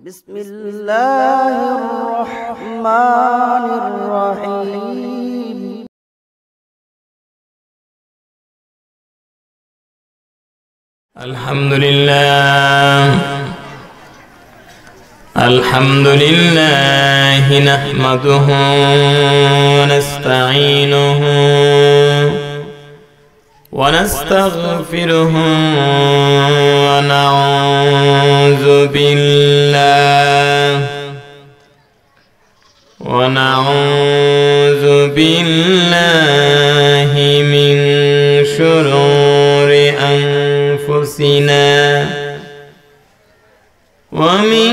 بسم الله الرحمن الرحيم الحمد لله نحمده ونستعينه ونستغفره ونعوذ بالله من شرور أنفسنا ومن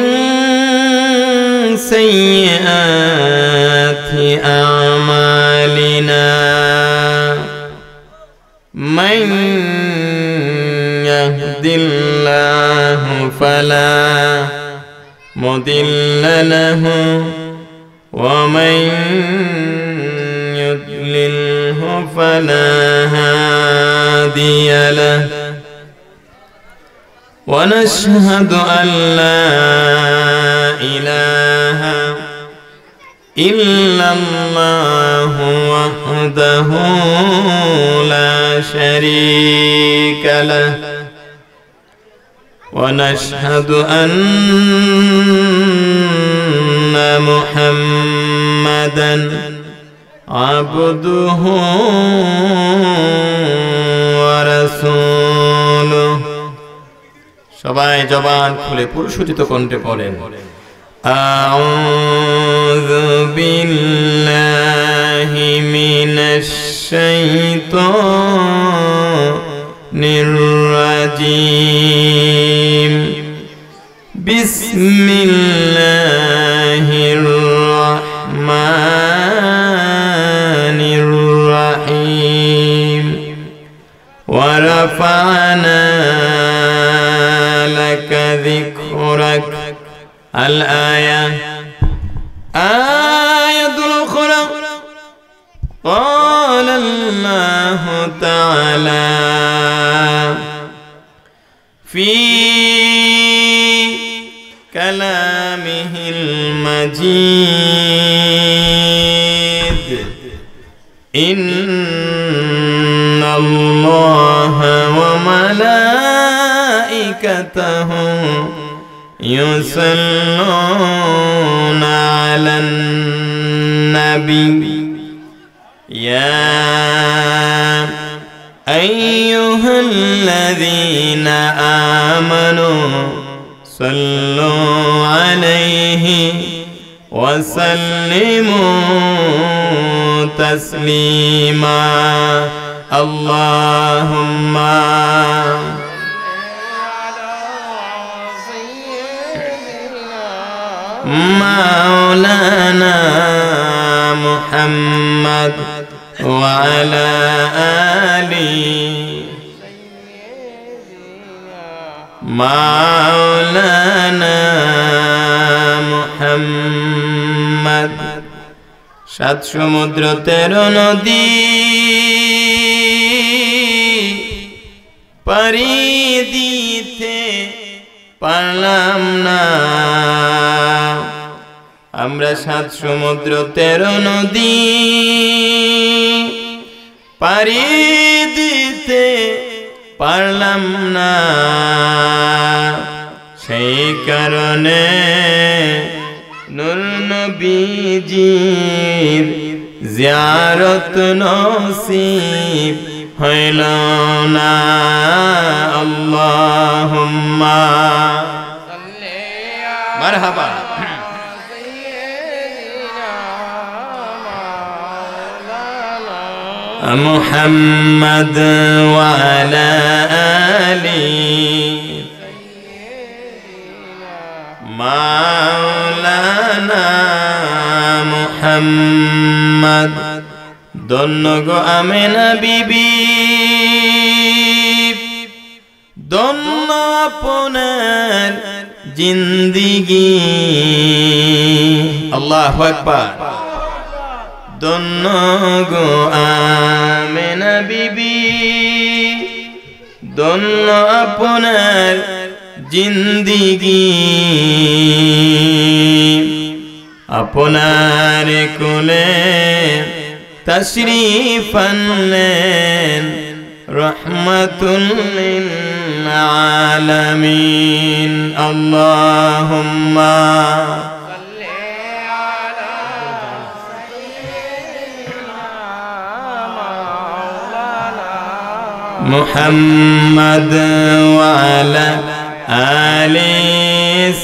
سيئات أعمالنا من يهد الله فلا مضل له ومن يضلله فلا هادي له ونشهد أن لا إله إلا الله وحده لا شريك له ونشهد أن محمدًا عبده ورسوله সবাই জবান খুলে পুরুষোচিত কণ্ঠে পড়েন আউযু বিল্লাহি মিনাশ শাইতানির রাজীম বিসমিল্লাহির রাহমানির রাহিম ওয়া রাফা'না ذكرك الآية آية الأخرى قال الله تعالى في كلامه المجيد إن الله وملائكته يصلون على النبي يا أيها الذين آمنوا صلوا عليه وسلموا تسليما اللهم مولانا محمد وعلى آله مولانا محمد সাত সমুদ্র 13 নদী পারি দিতে পারলাম না আমরা 7 সমুদ্র 13 নদী পারি দিতে পারলাম না সেই কারণে নূর নবীজির জিয়ারত নসিব হইল না আল্লাহুম্মা মারহাবা محمد وعلى آله مولانا محمد दोनों गो आमिना बीबी दोनों अपनार जिंदगी अल्लाहु अकबर दोनों गो आमिना बीबी दोनों अपनार जिंदगी আপনার কোলে তশরীফ আনলেন রহমাতুল লিল আলামিন। আল্লাহুম্মা মুহাম্মদ ওয়া আলা আলি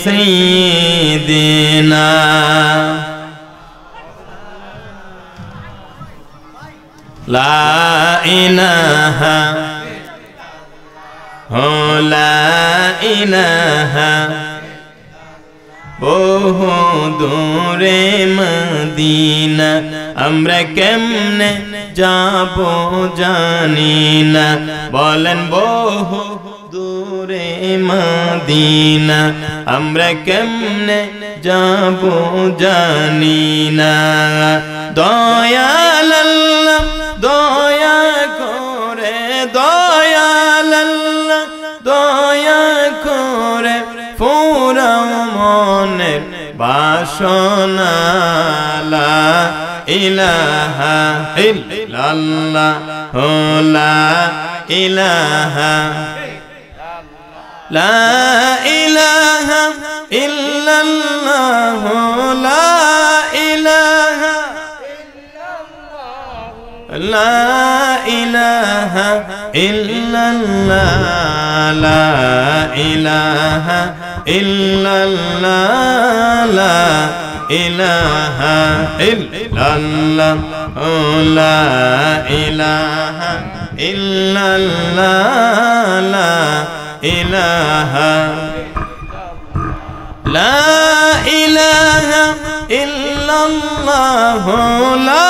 সাইয়্যিদিনা। লা ইলাহা লা ইলাহা বহু দূরে মদিনা আমরা কেমনে যাব জানি না। বলেন বহু দূরে মদিনা আমরা কেমনে যাব জানি না। দয়াল আল্লাহ দয়া করে, দয়াল আল্লাহ দয়া করে পুরাও মনের বাসনা। লা ইলাহা ইল্লাল্লাহ লা ইলাহা লা ইলাহা ইল্লাল্লাহ লা ইলাহা লা ইলাহা ইল্লাল্লাহ লা ইলাহা ইল্লাল্লাহ লা ইলাহা ইল্লাল্লাহ লা ইলাহা ইল্লাল্লাহ লা ইলাহা লা ইলাহা ইল্লাল্লাহ লা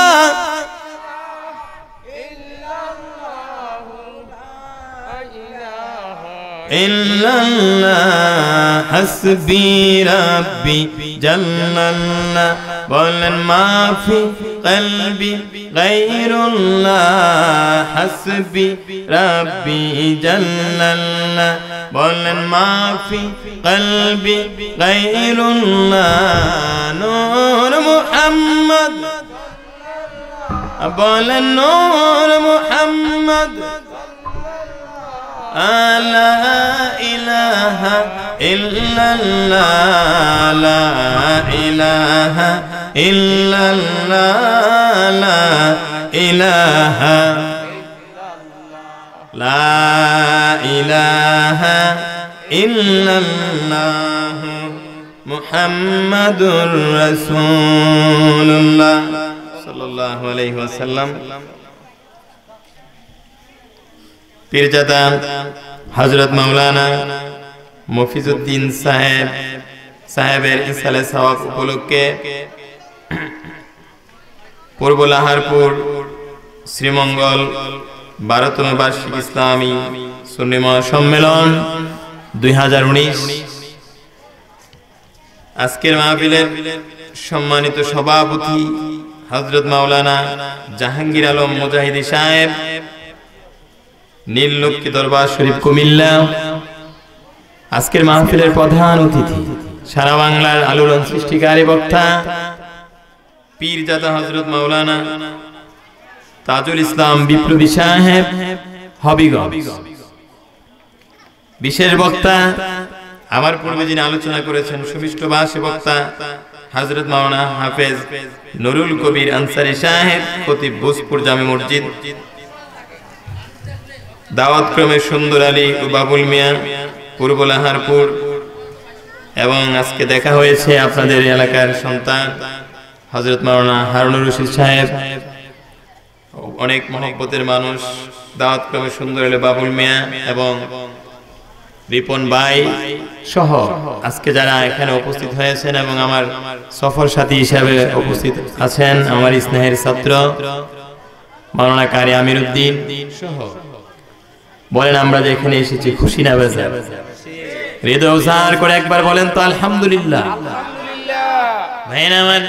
ইল্লাল্লাহ হাসবি রাব্বি জাল্লাল্লাহ। বলেন মাফি কলবি গায়রুল্লাহ হাসবি রাব্বি জাল্লাল্লাহ। বলেন মাফি কলবি গায়রুল্লাহ। নূর মুহাম্মদ বলেন নূর মুহাম্মদ। লা ইলাহা ইল্লাল্লাহ লা ইলাহা ইল্লাল্লাহ লা ইলাহা লা ইলাহা ইল্লাল্লাহ মুহাম্মাদুর রাসূলুল্লাহ সাল্লাল্লাহু আলাইহি ওয়াসাল্লাম। পীরজাদা হযরত মাওলানা মফিজউদ্দিন সাহেবের ইসালে সওয়াব উপলক্ষে পূর্ব লাহারপুর শ্রীমঙ্গল 12তম বার্ষিক ইসলামী সুন্নি মহাসম্মেলন 2019 আজকের মাহফিলের সম্মানিত সভাপতি হযরত মাওলানা জাহাঙ্গীর আলম মুজাহিদি সাহেব, নীললক্ষ্মী দরবার শরীফ কুমিল্লা। আজকের মাহফিলের প্রধান অতিথি সারা বাংলার আলোড়ন সৃষ্টিকারী বক্তা পীরজাদা হযরত মাওলানা তাজুল ইসলাম বিপ্লবী সাহেব হবিগঞ্জ। বিশেষ বক্তা আমার পূর্বে যিনি আলোচনা করেছেন সুমিষ্ট ভাষী বক্তা হযরত মাওলানা হাফেজ নুরুল কবির আনসারী সাহেব, খতিব ভোজপুর জামে মসজিদ। দাওয়াত ক্রমে সুন্দর আলী ও বাবুল মিয়া পূর্ব লাহারপুর। এবং আজকে দেখা হয়েছে আপনাদের এলাকার সন্তান হযরত মাওলানা হারুনুর রশিদ সাহেব, অনেক মহব্বতের মানুষ। দাওয়াত ক্রমে সুন্দর আলী বাবুল মিয়া এবং রিপন ভাই সহ আজকে যারা এখানে উপস্থিত হয়েছেন এবং আমার সফর সাথী হিসাবে উপস্থিত আছেন আমার স্নেহের ছাত্র মাওলানা কারি আমিরউদ্দিন সহ। বলেন আমরা যে এখানে এসেছি খুশি না বেজার? হৃদয় উজাড় করে একবার বলেন তো আলহামদুলিল্লাহ। ভাইরা আমার,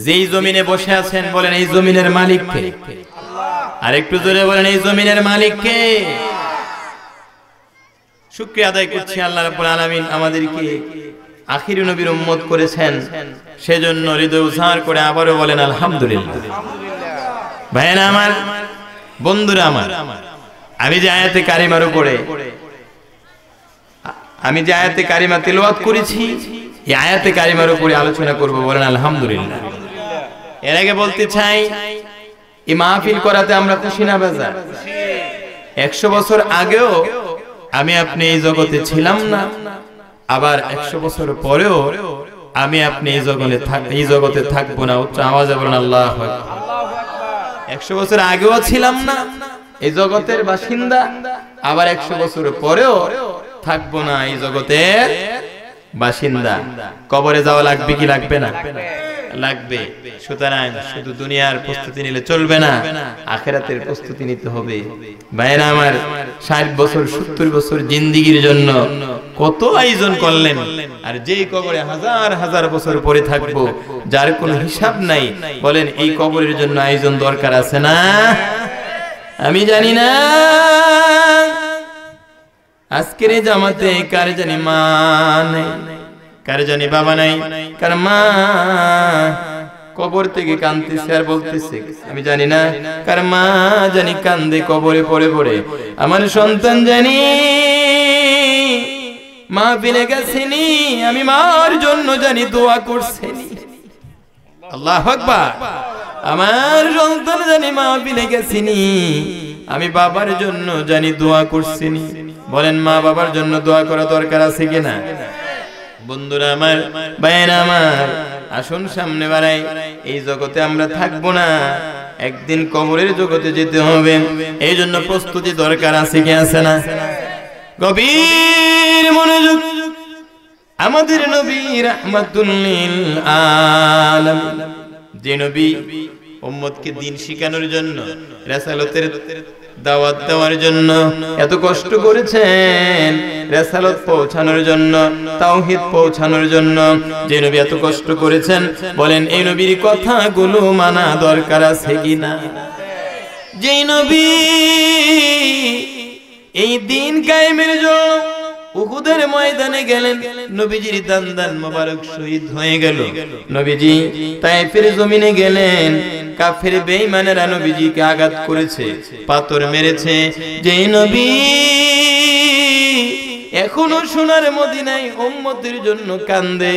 যেই জমিনে বসে আছেন বলেন এই জমিনের মালিক কে? আর একটু জোরে বলেন এই জমিনের মালিক কে? শুকরিয়া আদায় করছি আল্লাহ রাব্বুল আলামিন আমাদেরকে আখিরি নবীর উম্মত করেছেন, সেজন্য হৃদয় উজাড় করে আবারও বলেন আলহামদুলিল্লাহ। ভাইরা আমার, বন্ধুরা আমার, আমি যে আয়াতে কারিমার উপরে তিলাওয়াত করেছি, এই আয়াতে কারিমার উপরে আলোচনা করব, বলেন আলহামদুলিল্লাহ। এর আগে বলতে চাই, এই মাহফিল করাতে আমরা খুশি না বেজার? 100 বছর আগেও আমি আপনি এই জগতে ছিলাম না, আবার 100 বছর পরেও আমি আপনি এই জগতে থাকবো না। উচ্চ আওয়াজে বলেন আল্লাহু আকবার। 100 বছর আগেও ছিলাম না এই জগতের বাসিন্দা, আবার 100 বছর পরেও থাকবো না এই জগতের বাসিন্দা। কবরে যাওয়া লাগবে কি লাগবে না? লাগবে। সুতরাং শুধু দুনিয়ার প্রস্তুতি নিলে চলবে না, আখিরাতের প্রস্তুতি নিতে হবে। ভাইরা আমার, 60 বছর 70 বছর জিন্দেগির জন্য কত আয়োজন করলেন, আর যেই কবরে হাজার হাজার বছর পরে থাকবো, যার কোনো হিসাব নাই। বলেন, এই কবরের জন্য আয়োজন দরকার আছে না? আমি জানি না আজকের এই জামাতে কার জানি মা নাই, কার জানি বাবা নাই, কার মা কবর থেকে কাঁদতেছে আর বলতেছে, আমি জানি না কার মা জানি কান্দে কবরে পড়ে পড়ে, আমার সন্তান জানি মা ফিরে গেছেনি, আমি মার জন্য জানি দোয়া করছেনি। আল্লাহু আকবার। আমার সন্তান জানি মা ফিরে গেছেনি, আমি বাবার জন্য জানি দোয়া করছিনি। বলেন, মা বাবার জন্য দোয়া করা দরকার আছে কিনা? বন্ধুরা আমার, ভাইরা আমার, আসুন সামনে বাড়াই। এই জগতে আমরা থাকবো না, একদিন কবরের জগতে যেতে হবে। এই জন্য প্রস্তুতি দরকার আছে কি আছে না? গভীর মনোযোগ। আমাদের নবী রাহমাতুল লিল আলামিন, যে নবী উম্মতকে দ্বীন শিখানোর জন্য, রিসালাতের দাওয়াত দেওয়ার জন্য এত কষ্ট করেছেন, রিসালাত পৌঁছানোর জন্য, তাওহীদ পৌঁছানোর জন্য যে নবী এত কষ্ট করেছেন, বলেন এই নবীর কথাগুলো মানা দরকার আছে কিনা? যে নবী এই দ্বীন কায়েমের জন্য উহুদের ময়দানে গেলেন, নবীজির দান মোবারক শহীদ হয়ে গেল। নবীজি তায়েফের জমিনে গেলেন, কাফের বেঈমানেরা নবীজিকে আঘাত করেছে, পাথর মেরেছে। যে নবী এখনো সোনার মদিনায় উম্মতের জন্য কান্দে,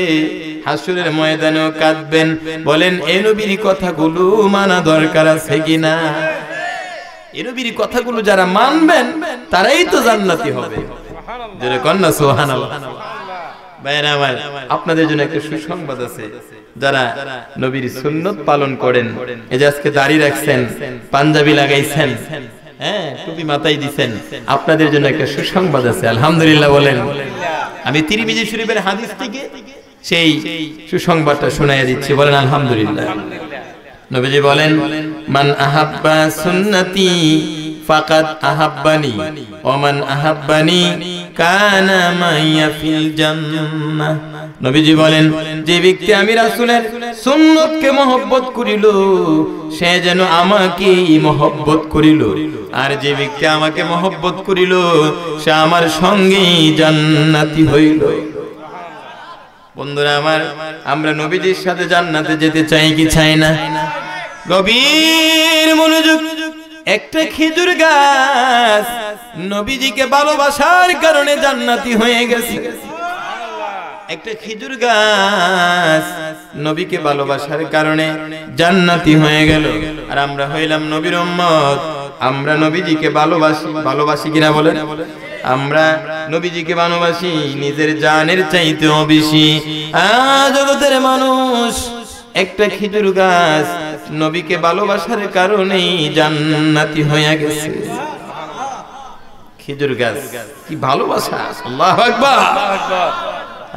হাসরের ময়দানেও কাঁদবেন। বলেন, এই নবীর কথাগুলো মানা দরকার আছে কিনা? এই নবীর কথাগুলো যারা মানবেন তারাই তো জান্নাতি হবে। যারা কন্যা সুবহানাল্লাহ। ভাইরা আমার, আপনাদের জন্য একটা সুসংবাদ আছে। যারা নবীর সুন্নত পালন করেন, এই যে আজকে দাড়ি রাখছেন, পাঞ্জাবি লাগাইছেন, হ্যাঁ, টুপি মাথায় দিছেন, আপনাদের জন্য একটা সুসংবাদ আছে। আলহামদুলিল্লাহ বলেন। আমি তিরমিজি শরীফের হাদিস থেকে সেই সুসংবাদটা শোনাইয়া দিচ্ছি, বলেন আলহামদুলিল্লাহ। নবীজি বলেন, মান আহাব্বা সুন্নতি ফাকাদ আহাব্বানি ওয়া মান আহাব্বানি কানা মাইয়া ফিল জান্নাহ। নবীজি বলেন, যে ব্যক্তি আমি রাসূলের সুন্নতকে মহব্বত করিল, সে যেন আমাকে মহব্বত করিল, আর যে ব্যক্তি আমাকে মহব্বত করিল, সে আমার সঙ্গে জান্নাতি হইল। বন্ধুরা আমার, আমরা নবীজির সাথে জান্নাতে যেতে চাই কি চাই না? গভীর মনোযোগ। একটা খেজুর গাছ নবীজিকে ভালোবাসার কারণে জান্নাতি হয়ে গেছে। একটা খেজুর গাছ নবীকে ভালোবাসার কারণে জান্নাতি হয়ে গেল। আর আমরা হইলাম নবীর উম্মত, আমরা নবীজিকে ভালোবাসি কিনা বলেন? আমরা নবীজিকে ভালোবাসি নিজের জানের চাইতেও বেশি। জগতের মানুষ একটা খেজুর গাছ নবীকে ভালোবাসার কারণেই জান্নাতি হয়ে গেছে। খেজুর গাছ কি ভালোবাসা! আল্লাহু আকবার।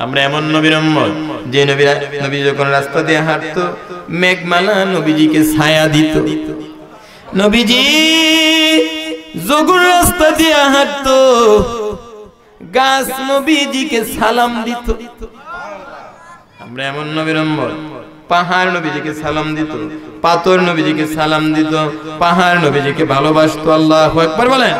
আমরা এমন নবীর উম্মত, যে নবী যখন রাস্তা দিয়ে হাঁটতো, মেঘমালা নবীজিকে ছায়া দিত। নবীজি যখন রাস্তা দিয়ে হাঁটতো, গাছ নবীজিকে সালাম দিত। আমরা এমন নবীর উম্মত, পাহাড় নবীজিকে সালাম দিত, পাথর নবীজিকে সালাম দিত, পাহাড় নবীজিকে ভালোবাসতো। আল্লাহু আকবার বলেন।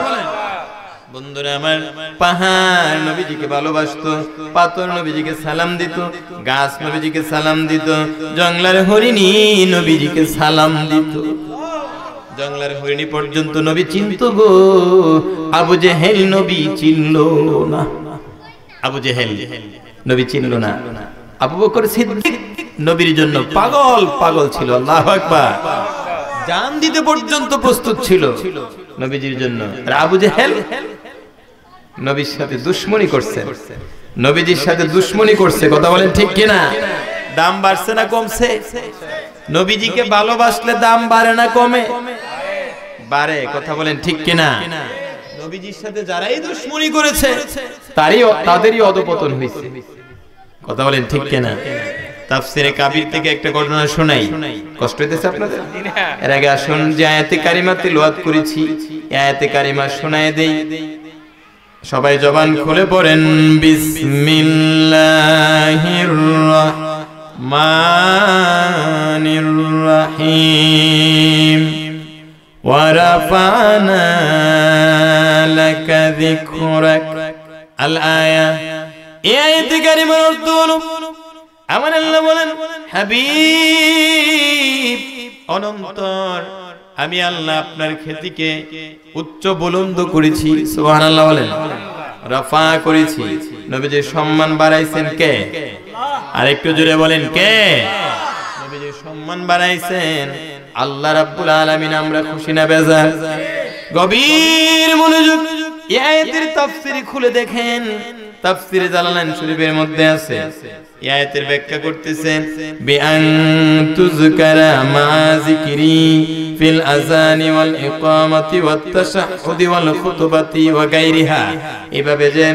বন্ধুরা আমার, পাহাড় নবীজিকে ভালোবাসতো, পাথর নবীজিকে সালাম দিত, গাছ নবীজিকে সালাম দিত, জঙ্গলার হরিণী নবীজিকে সালাম দিত। জঙ্গলার হরিণী পর্যন্ত নবী চিনত গো, আবু জেহেল নবী চিনল না। আবু জেহেল নবী চিনল না। আবু বকর সিদ্দিক নবীর জন্য পাগল পাগল ছিল। আল্লাহু আকবার। জান দিতে পর্যন্ত প্রস্তুত ছিল নবীজির জন্য। আর আবু জেহেল নবীর সাথে দুশমনি করছে, নবীজির সাথে দুশমনি করছে। কথা বলেন ঠিক কিনা? দাম বাড়ছে না কমছে? নবীজিকে ভালোবাসলে দাম বাড়ে না কমে? বাড়ে। কথা বলেন ঠিক কিনা? নবীজির সাথে যারাই দুশমনি করেছে তাদেরই অধপতন হয়েছে। কথা বলেন ঠিক কিনা? তাফসিরে কাবির থেকে একটা ঘটনা শোনাই। কষ্ট হইতেছে আপনাদের? এর আগে আসুন যে আয়াতে কারিমা তিলাওয়াত করেছি, এই আয়াতে কারিমা শোনায় দেই। সবাই জবান খুলে পড়েন, বিসমিল্লাহির রাহমানির রাহিম। ওয়া রাফা'না লাকা যিকরাক। আল আয়া। এই আয়াতে কারিমার অর্থ হলো, আমার আল্লাহ বলেন, হাবিব অনন্তর আমি আল্লাহ আপনার খ্যাতিকে উচ্চ বুলন্দ করেছি। সুবহানাল্লাহ বলেন। রাফা করেছি, নবীজির সম্মান বাড়াইছেন কে? আর একটু জোরে বলেন কে? নবীজির সম্মান বাড়াইছেন আল্লাহ রাব্বুল আলামিন। আমরা খুশি না বেজার? গভীর মনোযোগ এই আয়াতের তাফসীর খুলে দেখেন। তাফসীরে জালালাইন শরীফের মধ্যে আছে। এই আয়াতের ব্যাখ্যা করতেছেন, বিআন তুযকারা মা যিকরি ফিল আযানি ওয়াল ইকামাতি ওয়াত তাশাহুদি ওয়াল খুতবাতি ওয়া গায়রিহা। এভাবে যে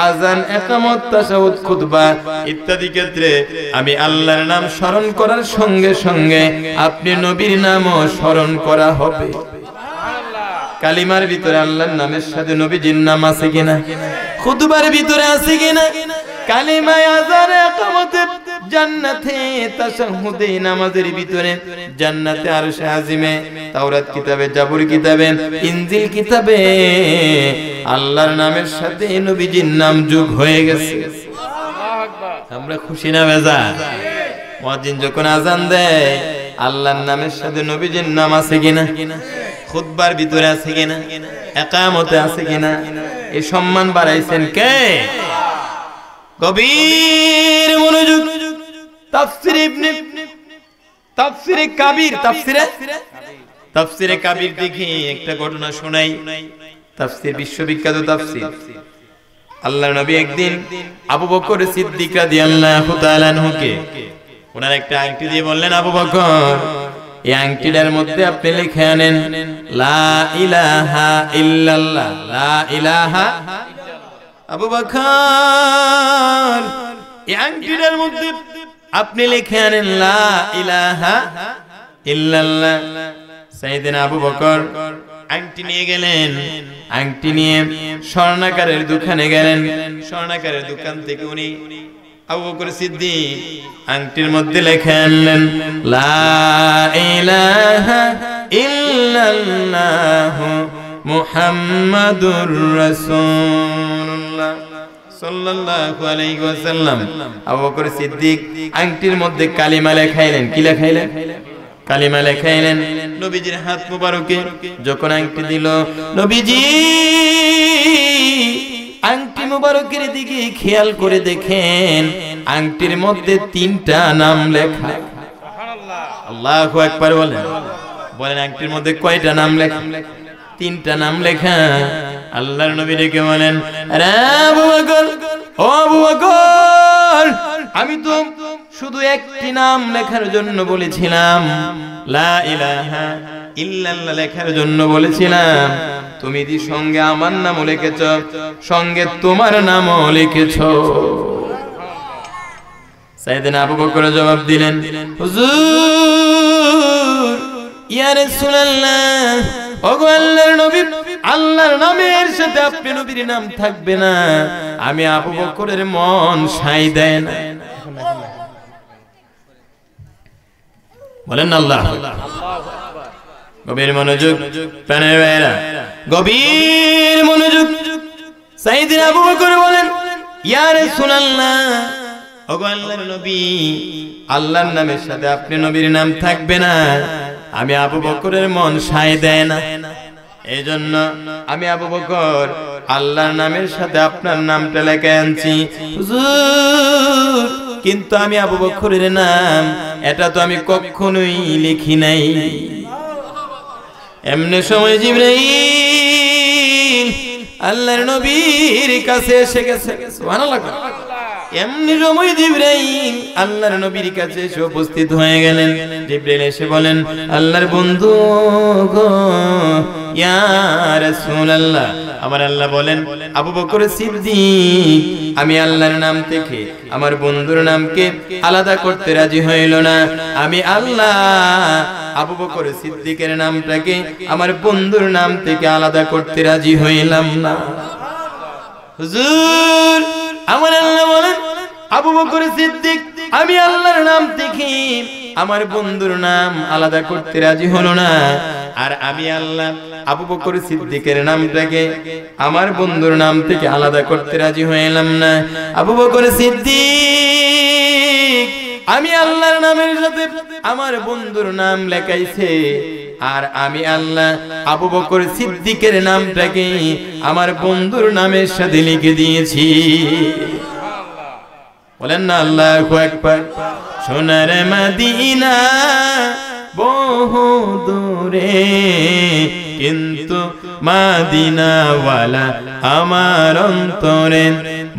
আযান, ইকামত, তাশাহুদ, খুতবা ইত্যাদি ক্ষেত্রে আমি আল্লাহর নাম স্মরণ করার সঙ্গে সঙ্গে আপনি নবীর নামও স্মরণ করা হবে। কালিমার ভিতরে আল্লাহর নামের সাথে নবীজির নাম আছে কিনা? খুতবার ভিতরে আছে কিনা? কালিমায়, আযানে, ইকামতে, জান্নাতে, তাশাহুদে, নামাজের ভিতরে, জান্নাতে, আরশে আজিমে, তাওরাত কিতাবে, জাবুর কিতাবে, ইনজিল কিতাবে আল্লাহর নামের সাথে নবীজির নাম যোগ হয়ে গেছে। আল্লাহু আকবার। আমরা খুশি না বেজার? মুয়াজ্জিন যখন আযান দেয় আল্লাহর নামের সাথে নবীজির নাম আছে কিনা? খুতবার ভিতরে আছে কিনা? ইকামতে আছে কিনা? এই সম্মান বাড়াইছেন কে? গভীর মনোযোগ। তাফসিরে কাবির, তাফসিরে কাবির দেখি একটা ঘটনা শোনাই। তাফসির বিশ্ববিখ্যাত তাফসির। আল্লাহর নবী একদিন আবু বকর সিদ্দিক রাদিয়াল্লাহু তাআলা আনহুকে ওনার একটা আংটি দিয়ে বললেন, আবু বকর এই আংটিটার মধ্যে আপনি লিখে আনেন লা ইলাহা ইল্লাল্লাহ। লা ইলাহা। আবু বকর এই আংটিটার মধ্যে আপনি লিখে আনেন লা ইলাহা ইল্লাল্লাহ। সাইয়েদনা আবু বকর আংটি নিয়ে গেলেন। আংটি নিয়ে স্বর্ণাকারের দোকানে গেলেন। স্বর্ণাকারের দোকান থেকে উনি আবু বকর সিদ্দিক আংটির মধ্যে লিখে আনলেন লা ইলাহা ইল্লাল্লাহ মুহাম্মাদুর রাসূলুল্লাহ সাল্লাল্লাহু আলাইহি ওয়াসাল্লাম। আবু বকর সিদ্দিক আংটির মধ্যে কালিমা লেখাইলেন। কি লেখাইলেন? কালিমা লেখাইলেন। নবীজির হাত মুবারকে যখন আংটি দিল, নবীজি আংটি মুবারকের দিকে খেয়াল করে দেখেন আংটির মধ্যে 3টা নাম লেখা। আল্লাহু আকবার বলেন। বলেন আংটির মধ্যে কয়টা নাম লেখা? 3টা নাম লেখা। আল্লাহর নবী ডেকে বলেন, আরে আবু বকর, ও আবু বকর, আমি তো শুধু একটি নাম লেখার জন্য বলেছিলাম, লা ইলাহা ইল্লাল্লাহ লেখার জন্য বলেছিলাম। তুমি দি সঙ্গে আমার নামও লিখেছ, সঙ্গে তোমার নামও লিখেছ। সাইয়েদনা আবু বকর জবাব দিলেন, হুজুর, ইয়া রাসূলুল্লাহ, ওগো আল্লাহর নবী, আল্লাহর নামের সাথে আপনি নবীর নাম থাকবে না, আমি আবু বকরের মন সাই দেয় না। বলেন আল্লাহু আকবার। গভীর মনোযোগ প্রাণের ভাইরা, গভীর মনোযোগ। সাইয়েদনা আবু বকর বলেন, ইয়া রাসূলুল্লাহ, ওগো আল্লাহর নবী, আল্লাহর নামের সাথে আপনি নবীর নাম থাকবে না, আমি আবু বকরের মন সায় দেয় না, এইজন্য আমি আবু বকর আল্লাহর নামের সাথে আপনার নামটা লেখা আনছি। হুজুর, কিন্তু আমি আবু বকরের নাম এটা তো আমি কখনোই লিখি নাই। এমনি সময় জিবরাইল আল্লাহর নবীর কাছে এসে গেছে। সুবহানাল্লাহ। এমনি সময় জিবরাইল আল্লাহর নবীর কাছে এসে উপস্থিত হয়ে গেলেন। জিবরাইল এসে বলেন, আল্লাহর বন্ধু গো, ইয়া রাসূলুল্লাহ, আমার আল্লাহ বলেন আবু বকর সিদ্দিক আমি আল্লাহর নাম থেকে আমার বন্ধুর নামকে আলাদা করতে রাজি হইল না। আমি আল্লাহ আবু বকর সিদ্দিকের নামটাকে আমার বন্ধুর নাম থেকে আলাদা করতে রাজি হইলাম না। হুজুর, আমার আল্লাহ বলেন আবু বকর সিদ্দিক আমি আল্লাহর নাম থেকে আমার বন্ধুর নাম আলাদা করতে রাজি হলো না, আর আমি আল্লাহ আবু বকর সিদ্দিকের নামটাকে আমার বন্ধুর নাম থেকে আলাদা করতে রাজি হইলাম না। আবু বকর সিদ্দিক আমি আল্লাহর নামের সাথে আমার বন্ধুর নাম লেখাইছে, আর আমি আল্লাহ আবু বকর সিদ্দিকের নামটাকে আমার বন্ধুর নামের সাথে লিখে দিয়েছি। বলেন না আল্লাহু আকবার। সোনার মদিনা বহু দূরে, কিন্তু মদিনাওয়ালা আমার অন্তরে।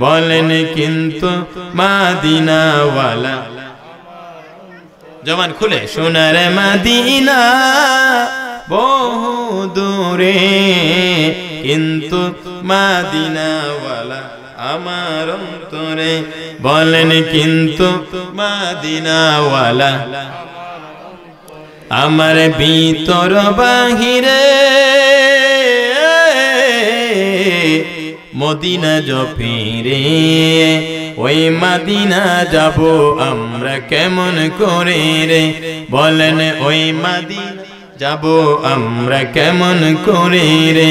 বলেন কিন্তু মদিনাওয়ালা, জবান খুলে, সোনার মদিনা বহু দূরে, কিন্তু মদিনাওয়ালা আমার অন্তরে। বলেন কিন্তু মদিনাওয়ালা আমার ভিতর বাহিরে, মদিনা জপিরে ওই মদিনা যাব আমরা কেমন করে রে। বলেন ওই মদিনা যাব আমরা কেমন করে রে।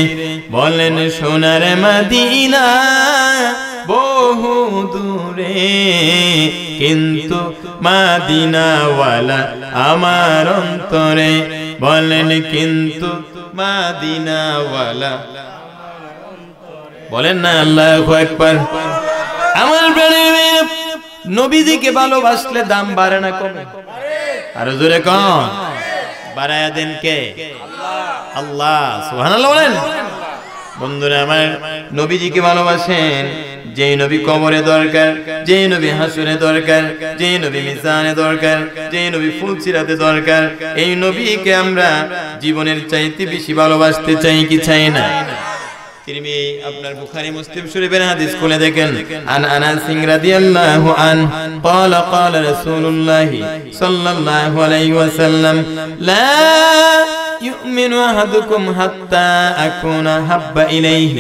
বলেন সোনার মদিনা বহু দূরে, কিন্তু মদিনাওয়ালা আমার অন্তরে। বলেন কিন্তু মদিনাওয়ালা, বলেন না আল্লাহু আকবার। আমার প্রাণের নবীজিকে ভালোবাসলে দাম বাড়ে না কমে? আরো জোরে কোন? বাড়ায়া দেন কে? আল্লাহ। সুবহানাল্লাহ বলেন। বন্ধুরা আমার, নবীজিকে ভালোবাসেন, যেই নবী কবরে দরকার, যেই নবী হাসরে দরকার, যেই নবী মিজানে দরকার, যেই নবী ফুলসিরাতে দরকার, এই নবীকে আমরা জীবনের চাইতে বেশি ভালোবাসতে চাই কি চাই না? তিরমিজি আপনার বুখারী মুসলিম শরীফের হাদিস খুলে দেখেন। আন আনাস রাদিয়াল্লাহু আনহু قال قال رسول الله صلى الله عليه وسلم لا يؤمن أحدكم حتى أكون أحب إليه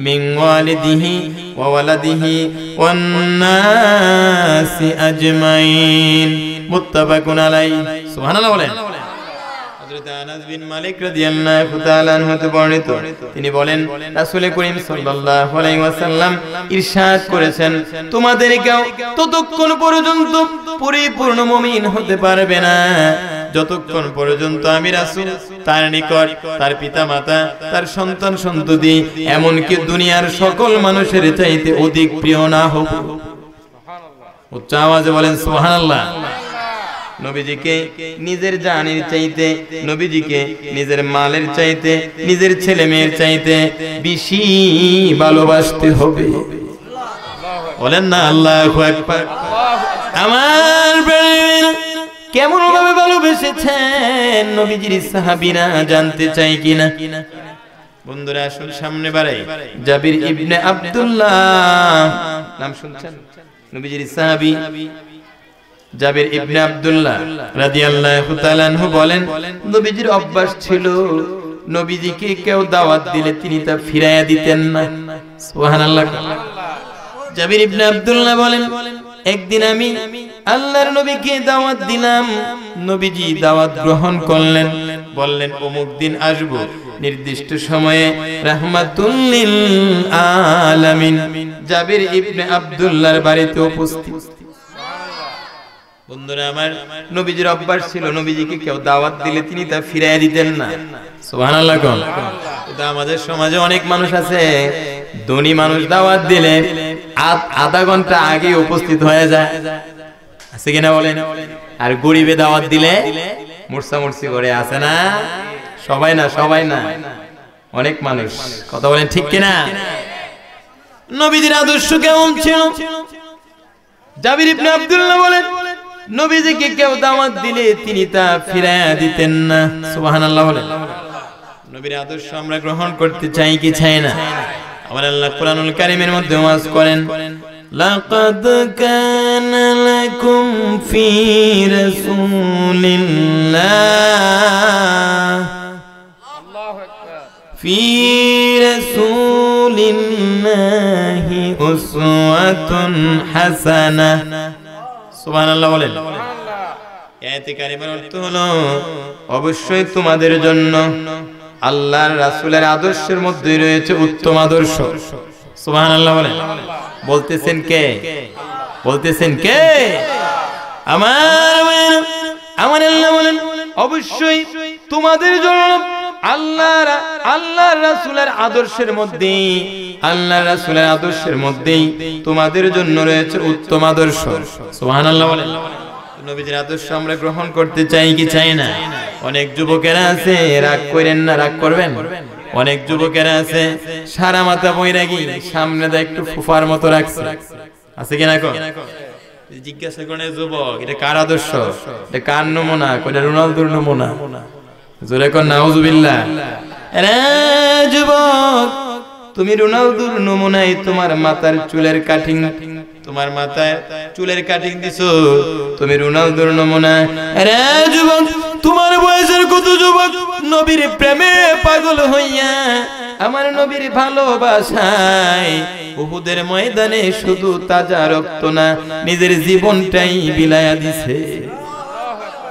من والده وولده والناس أجمعين متفق عليه سبحان الله বলেন। হযরত আনাস বিন মালিক রাদিয়াল্লাহু তাআলা আনহু হতে বর্ণিত, তিনি বলেন রাসূল করিম সাল্লাল্লাহু আলাইহি ওয়াসাল্লাম ইরশাদ করেছেন, তোমাদের কেউ ততক্ষণ পর্যন্ত পরিপূর্ণ মুমিন হতে পারবে না যতক্ষণ পর্যন্ত আমি রাসূল তার নিকট তার পিতামাতা, তার সন্তান সন্ততি, এমনকি দুনিয়ার সকল মানুষের চাইতে অধিক প্রিয় না হব। সুবহানাল্লাহ। উচ্চ আওয়াজে বলেন সুবহানাল্লাহ। নবীজিকে নিজের জানের চাইতে, নবীজিকে নিজের মালের চাইতে, নিজের ছেলে মেয়ের চাইতে বেশি ভালোবাসতে হবে। বলেন না আল্লাহু আকবার। আমার কেমন ভাবে ভালোবেসেছেন নবীজির সাহাবীরা জানতে চাই কিনা? বন্ধুরা আসুন সামনে বাড়াই। জাবির ইবনে আব্দুল্লাহ নাম শুনছেন? নবীজির সাহাবী জাবির ইবনে আব্দুল্লাহ রাদিয়াল্লাহু তাআলা আনহু বলেন, নবীজির অভ্যাস ছিল নবীজিকে কেউ দাওয়াত দিলে তিনি তা ফিরাইয়া দিতেন না। সুবহানাল্লাহ। জাবির ইবনে আব্দুল্লাহ বলেন, একদিন আমি আল্লাহর নবীকে দাওয়াত দিলাম, নবীজি দাওয়াত গ্রহণ করলেন, বললেন অমুক দিন আসব, নির্দিষ্ট সময়ে রাহমাতুল লিল আলামিন জাবির ইবনে আব্দুল্লাহর বাড়িতে উপস্থিত। বন্ধুরা আমার, নবীজির অভ্যাস ছিল নবীজিকে কেউ দাওয়াত দিলে তিনি তা ফিরাইয়া দিতেন না। সুবহানাল্লাহ। কিন্তু আমাদের সমাজে অনেক মানুষ আছে, ধনী মানুষ দাওয়াত দিলে আধা ঘন্টা আগে উপস্থিত হয়ে যায়, আছে কিনা বলেন? আর গরিবে দাওয়াত দিলে মুরসি করে, আছে না? সবাই না, অনেক মানুষ। কথা বলেন ঠিক কিনা? নবীজির আদর্শ কেমন ছিল? জাবির ইবনে আব্দুল্লাহ বলেন নবীজিকে কেউ দাওয়াত দিলে তিনি তা ফিরাইয়া দিতেন না। সুবহানাল্লাহ বলেন। নবীর আদর্শ আমরা গ্রহণ করতে চাই কি চাই না? আমার আল্লাহ কোরআনুল কারীমের মধ্যে ওয়াজ করেন, লাকাদ কানা লাকুম ফি রাসূলিল্লাহ ফি রাসূলিল্লাহি উসওয়াতুন হাসানাহ। সুবহানাল্লাহ বলেন। আয়াতে কারিমার অর্থ হলো অবশ্যই তোমাদের জন্য আল্লাহর রাসূলের আদর্শের মধ্যে রয়েছে উত্তম আদর্শ। সুবহানাল্লাহ বলেন। বলতেছেন কে? আমার আল্লাহ বলেন অবশ্যই তোমাদের জন্য আল্লাহর রাসূলের আদর্শের মধ্যেই তোমাদের জন্য রয়েছে উত্তম আদর্শ। সুবহানাল্লাহ বলেন। নবীজির আদর্শ আমরা গ্রহণ করতে চাই কি চাই না? অনেক যুবকেরা আছে, রাগ করেন না, রাগ করবেন। অনেক যুবকেরা আছে সারা মাথা বৈরাগী, সামনে দা একটু ফুফার মতো রাখছে, আছে কিনা? জিজ্ঞাসা করেন যুবক এটা কার আদর্শ, এটা কার নমুনা? কোনটা রোনালদোর নমুনা? জোরে কোন নাউজুবিল্লাহ। আরে যুবক, তুমি রোনালদোর নমুনায় তোমার মাথায় চুলের কাটিং দিছো, তুমি রোনালদোর নমুনা। আরে যুবক, তোমার বয়সের কত যুবক নবীর প্রেমে পাগল হইয়া আমার নবীর ভালোবাসায় উহুদের ময়দানে শুধু তাজা রক্ত না, নিজের জীবনটাই বিলায়া দিছে।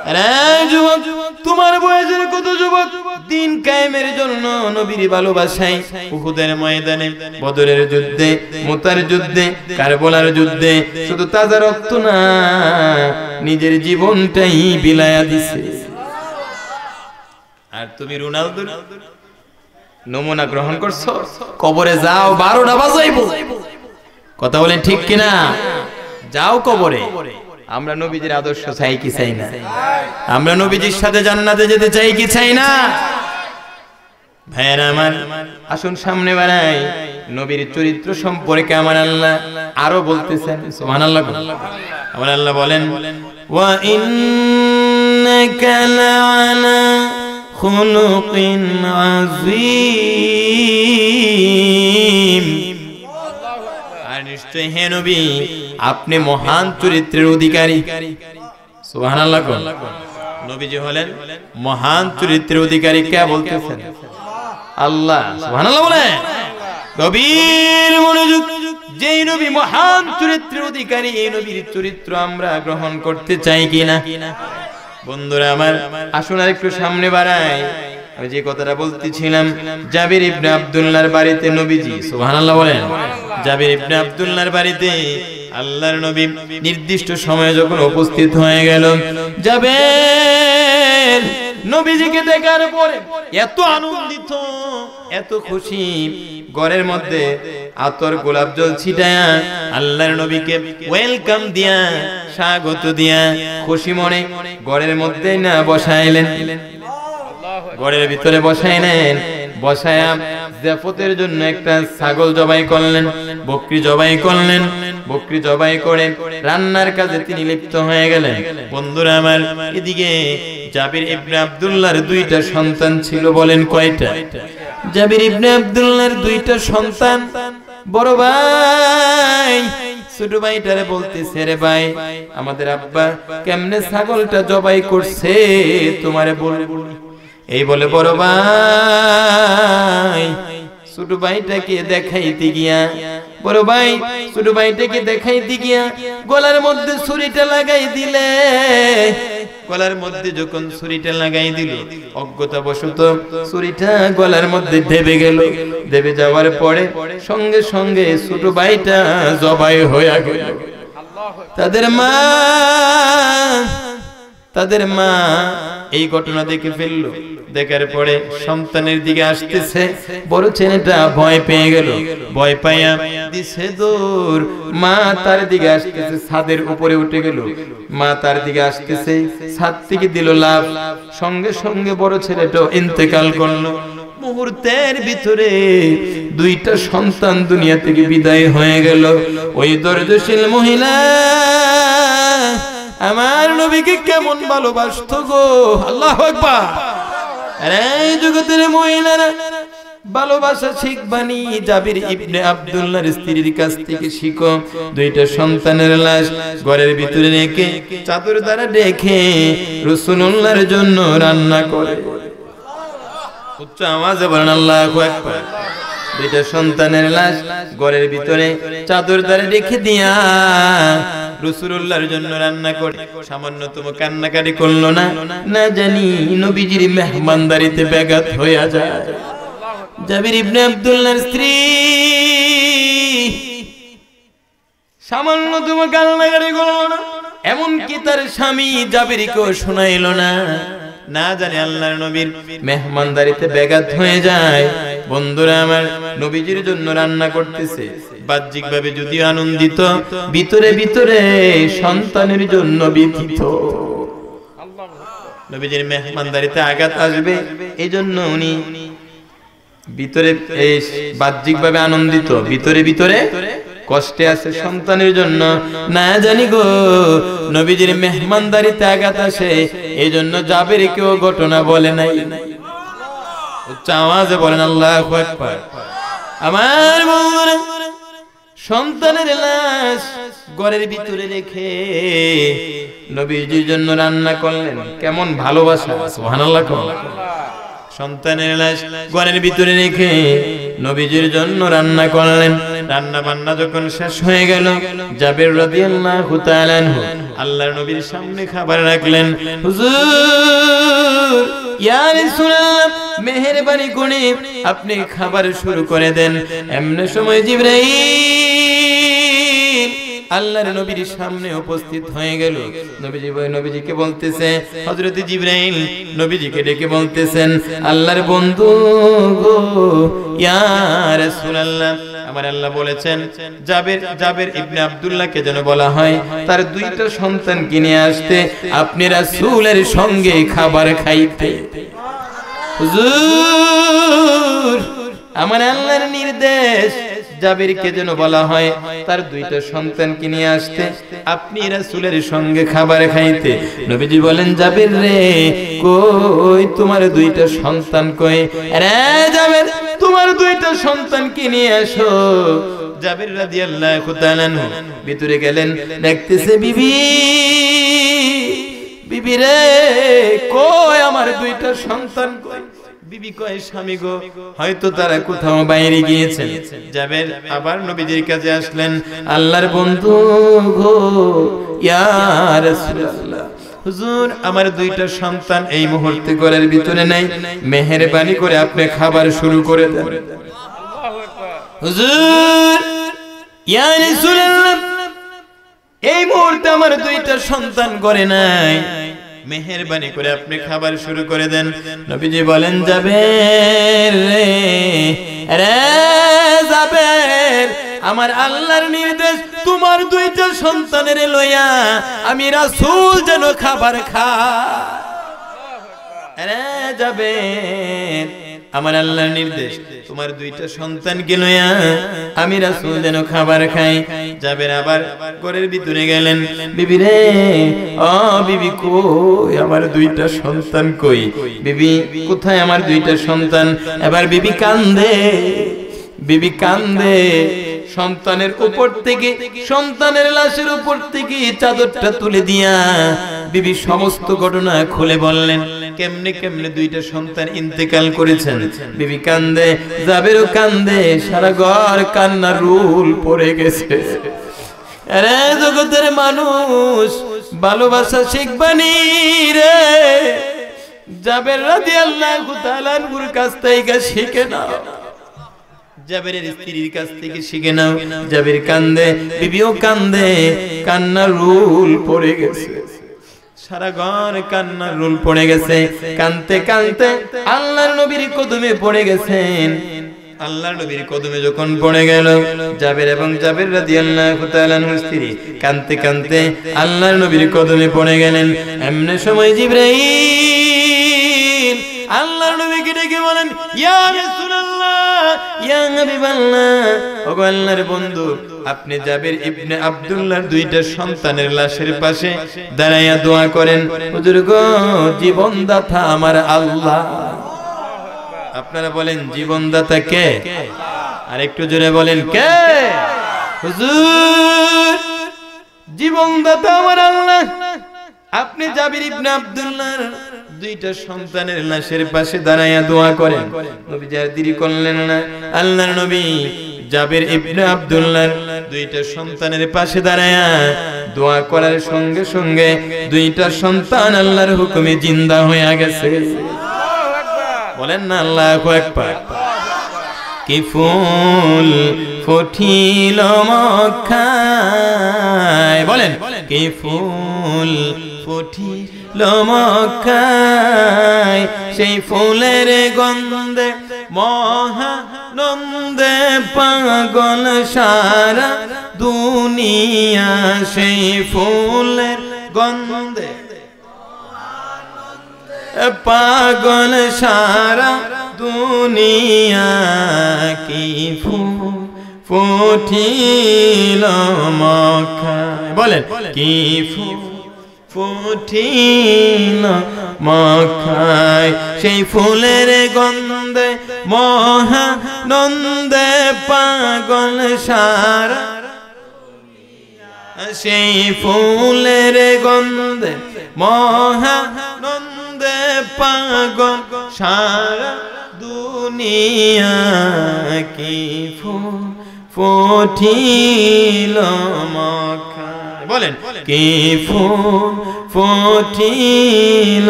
আরে যুবক, তোমার বয়সের কত যুবক দিন কায়েমের জন্য নবীর ভালোবাসায় উহুদের ময়দানে, বদরের যুদ্ধে, মুতার যুদ্ধে, কারবালার যুদ্ধে শুধু তাজা রক্ত না, নিজের জীবনটাই বিলায়া দিছে। আর তুমি রোনালদোর নমুনা গ্রহণ করছো? কবরে যাও, 12টা বাজাইবো। কথা বলেন ঠিক কিনা? যাও কবরে। আমরা নবীজির আদর্শ চাই কি চাই না? আমরা নবীজির সাথে জান্নাতে যেতে চাই কি চাই না? ভাইরা আমার, আসুন সামনে বাড়াই। নবীর চরিত্র সম্পর্কে আমার আল্লাহ আরো বলতেছেন। সুবহানাল্লাহ। আমার আল্লাহ বলেন, ওয়া ইন্নাকা লাআলা খুলুকিন আযীম। আর নিশ্চয় হে নবী, আপনি মহান চরিত্রের অধিকারী। সুবহানাল্লাহ। নবীজি হলেন মহান চরিত্রের অধিকারী। কে বলতেছেন? আল্লাহ। সুবহানাল্লাহ বলেন। নবীর মনোযোগ, যেই নবী মহান চরিত্রের অধিকারী, এই নবীর চরিত্র আমরা গ্রহণ করতে চাই কিনা? বন্ধুরা আমার, আসুন আর একটু সামনে বাড়াই। আমি যে কথাটা বলতেছিলাম, জাবির ইবনে আব্দুল্লাহর বাড়িতে নবীজি, সুবহানাল্লাহ বলেন, জাবির ইবনে আব্দুল্লাহর বাড়িতে আল্লাহর নবী নির্দিষ্ট সময়ে যখন উপস্থিত হয়ে গেল, জাবির নবীজিকে দেখার পরে এত আনন্দিত, এত খুশি, ঘরের মধ্যে আতর গোলাপ জল ছিটায়া আল্লাহর নবীকে ওয়েলকাম দিয়া, স্বাগত দিয়া খুশি মনে ঘরের মধ্যে না বসাইলেন, ঘরের ভিতরে বসাইলেন। বসায়া জাফতের জন্য একটা ছাগল জবাই করলেন, বকরি জবাই করলেন। বকরি জবাই করে রান্নার কাজে তিনি লিপ্ত হয়ে গেলেন। বন্ধুরা আমার, এদিকে জাবির ইবনে আব্দুল্লাহর 2টা সন্তান ছিল। বলেন কয়টা? জাবির ইবনে আব্দুল্লাহর 2টা সন্তান। বড় ভাই ছোট ভাইটারে বলতেছে, রে ভাই, আমাদের আব্বা কেমনে ছাগলটা জবাই করছে তোমারে বলবো। এই বলে বড় ভাই ছোট ভাইটাকে দেখাইতে গিয়া, বড় ভাই ছোট ভাইটাকে দেখাইতে গিয়া গলার মধ্যে ছুরিটা লাগাই দিলে। গলার মধ্যে যখন ছুরিটা লাগাই দিল, অজ্ঞতাবশত ছুরিটা গলার মধ্যে দেবে গেল। দেবে যাওয়ার পরে সঙ্গে সঙ্গে ছোট ভাইটা জবাই হয়ে গেল। তাদের মা এই ঘটনা দেখে ফেললো। দেখার পরে সন্তানের দিকে আসতেছে, বড় ছেলেটা ভয় পেয়ে গেল। ভয় পাইয়া দিছে দৌড়। মা তার দিকে আসতেছে, ছাদের উপরে উঠে গেল। মা তার দিকে আসতেছে, ছাদ থেকে দিল লাফ। সঙ্গে সঙ্গে বড় ছেলেটা ইন্তেকাল করলো। মুহূর্তের ভিতরে দুইটা সন্তান দুনিয়া থেকে বিদায় হয়ে গেল। ওই ধৈর্যশীল মহিলা আমার নবীকে কেমন ভালোবাসতো গো, আল্লাহু আকবার। এই জগতের মহিলারা ভালোবাসা শিখবানি জাবির ইবনে আব্দুল্লাহর স্ত্রীর কাছ থেকে শিখো। দুইটা সন্তানের লাশ ঘরের ভিতরে রেখে চাদর দ্বারা ঢেকে রাসূলুল্লাহর জন্য রান্না করে। উচ্চ আওয়াজে বলেন আল্লাহু আকবার। দুইটা সন্তানের লাশ ঘরের ভিতরে চাদর দ্বারা রেখে দিয়া রাসূলুল্লাহর জন্য রান্না করে। সামান্যতম কান্নাকাটি করলো না, না জানি নবীজির মেহমানদারিতে ব্যাঘাত হয়ে যায়। জাবির ইবনে আব্দুল্লাহর স্ত্রী সামান্যতম কান্নাকাটি করলো না, এমনকি তার স্বামী জাবিরকেও শোনাইলো না, না জানি আল্লাহর নবীর মেহমানদারিতে ব্যাঘাত হয়ে যায়। বন্ধুরা আমার, নবীজির জন্য রান্না করতেছে, বাহ্যিকভাবে যদিও আনন্দিত, ভিতরে ভিতরে সন্তানের জন্য ব্যথিত। নবীজির মেহমানদারিতে আঘাত আসবে, এই জন্য উনি ভিতরে বাহ্যিকভাবে আনন্দিত, ভিতরে ভিতরে কষ্টে আছে সন্তানের জন্য। না জানি গো নবীজির মেহমানদারিতে আঘাত আসে, এই জন্য জাবেরকেও ঘটনা বলে নাই। উচ্চ আওয়াজে বলেন আল্লাহু আকবার। আমার বন্ধুরা, সন্তানের লাশ ঘরের ভিতরে রেখে নবীজির জন্য রান্না করলেন। কেমন ভালোবাসা, সুবহানাল্লাহ। সন্তানের লাশ ঘরের ভিতরে রেখে নবীজির জন্য রান্না করলেন। রান্না বান্না যখন শেষ হয়ে গেল, জাবের রাদিয়াল্লাহু তাআলা আনহু আল্লাহর নবীর সামনে খাবার রাখলেন। হুজুর, ইয়া রাসূলুল্লাহ, মেহেরবানি করে আপনি খাবার শুরু করে দেন। এমন সময় জিবরাইল আল্লাহর নবীর সামনে উপস্থিত হয়ে গেল। নবীজিকে বলতেছে, হযরত জিবরাইল নবীজিকে ডেকে বলতেছেন, আল্লাহর বন্ধু গো, ইয়া রাসূলুল্লাহ, আমার আল্লাহ বলেছেন জাবের ইবনে আব্দুল্লাহকে যেন বলা হয় তার দুইটা সন্তানকে নিয়ে আসতে, আপনি রাসূলের সঙ্গে খাবার খাইতে। হুজুর, আমার আল্লাহর নির্দেশ, জাবেরকে যেন বলা হয় তার দুইটা সন্তানকে নিয়ে আসতে, আপনি রাসূলের সঙ্গে খাবার খাইতে। নবীজি বলেন, জাবের রে, কই তোমার দুইটা সন্তান কই? আরে জাবের, তোমার দুইটা সন্তানকে নিয়ে আসো। জাবের রাদিয়াল্লাহু তাআলা ভিতরে গেলেন, দেখতেছে বিবি রে, কই আমার দুইটা সন্তান কই? বিবি কয়, স্বামী গো, হয়তো তারা কোথাও বাইরে গিয়েছেন। জাবের আবার নবীজির কাছে আসলেন, আল্লাহর বন্ধু গো, ইয়া রাসূলুল্লাহ, হুজুর, আমার দুইটা সন্তান এই মুহূর্তে ঘরের ভিতরে নাই, মেহেরবানি করে আপনি খাবার শুরু করে দেন। হুজুর, ইয়া রাসূলুল্লাহ, এই মুহূর্তে আমার দুইটা সন্তান ঘরে নাই, মেহেরবানি করে আপনি খাবার শুরু করে দেন। নবীজি বলেন, জাবের রে, জাবের, আমার আল্লাহর নির্দেশ, তোমার দুইটা সন্তানের লইয়া আমি রাসূল যেন খাবার খায়। রে জাবের, আমার আল্লাহর নির্দেশ, তোমার দুইটা সন্তানকে লইয়া আমি রাসূল যেন খাবার খাই। জাবের আবার ঘরের ভিতরে গেলেন, বিবি রে, ও বিবি, কই আমার দুইটা সন্তান কই? বিবি, কোথায় আমার দুইটা সন্তান? এবার বিবি কান্দে। সন্তানের উপর থেকে, সন্তানের লাশের উপর থেকে চাদরটা তুলে দিয়া বিবি সমস্ত ঘটনা খুলে বললেন, কেমনে কেমনে দুইটা সন্তান ইন্তেকাল করেছেন। বিবি কান্দে, জাবেরও কান্দে, সারা ঘর কান্নার রুল পড়ে গেছে। আরে জগতের মানুষ, ভালোবাসা শিখবানি রে জাবের রাদিয়াল্লাহু তাআলা আনহুর কাছ থেকে শিখে নাও জাবেরের স্ত্রীর কাছ থেকে শিখে নাও জাবের কান্দে বিবিও কান্দে কান্নার রুল পড়ে গেছে সারা ঘর কান্নার রুল পড়ে গেছে কানতে কানতে আল্লাহর নবীর কদমে পড়ে গেছেন আল্লাহর নবীর কদমে যখন পড়ে গেল জাবের এবং জাবের রাদিয়াল্লাহু তাআলা আনহুর স্ত্রী কানতে কানতে আল্লাহর নবীর কদমে পড়ে গেলেন এমন সময় জিবরাইল আল্লাহর নবীকে ডেকে বলেন ইয়া রাসূলুল্লাহ ইয়া হাবিবাল্লাহ ওগো আল্লাহর বন্ধু আপনি জাবের ইবনে আব্দুল্লাহর দুইটা সন্তানের লাশের পাশে দাঁড়াইয়া দোয়া করেন হুজুর গো জীবনদাতা আমার আল্লাহ আপনারা বলেন জীবনদাতা কে আর একটু জোরে বলেন কে হুজুর জীবনদাতা আমার আল্লাহ আপনি জাবির ইবনে আব্দুল্লাহর দুইটা সন্তানের লাশের পাশে দাঁড়াইয়া দোয়া করেন নবী আর দেরি করলেন না আল্লাহর নবী জাবির ইবনে আব্দুল্লাহর দুইটা সন্তানের পাশে দাঁড়াইয়া দোয়া করার সঙ্গে সঙ্গে দুইটা সন্তান আল্লাহর হুকুমে জিন্দা হয়ে গেছে বলেন না আল্লাহু আকবার কি ফুল ফুটিল মক্কায় বলেন কি ফুল ফুটিল মক্কায় সেই ফুলের গন্ধে মহানন্দে পাগল সারা দুনিয়া সেই ফুলের গন্ধে পাগল সারা দুনিয়া কি ফুটিল মক্কায় বলেন কি ফুটিল মক্কায় সেই ফুলের গন্ধে মহানন্দে পাগল সারা সেই ফুলের গন্ধে মহানন্দে পাগল সারা দুনিয়া কি ফুটিল মক্কায় বলেন কি ফুটিল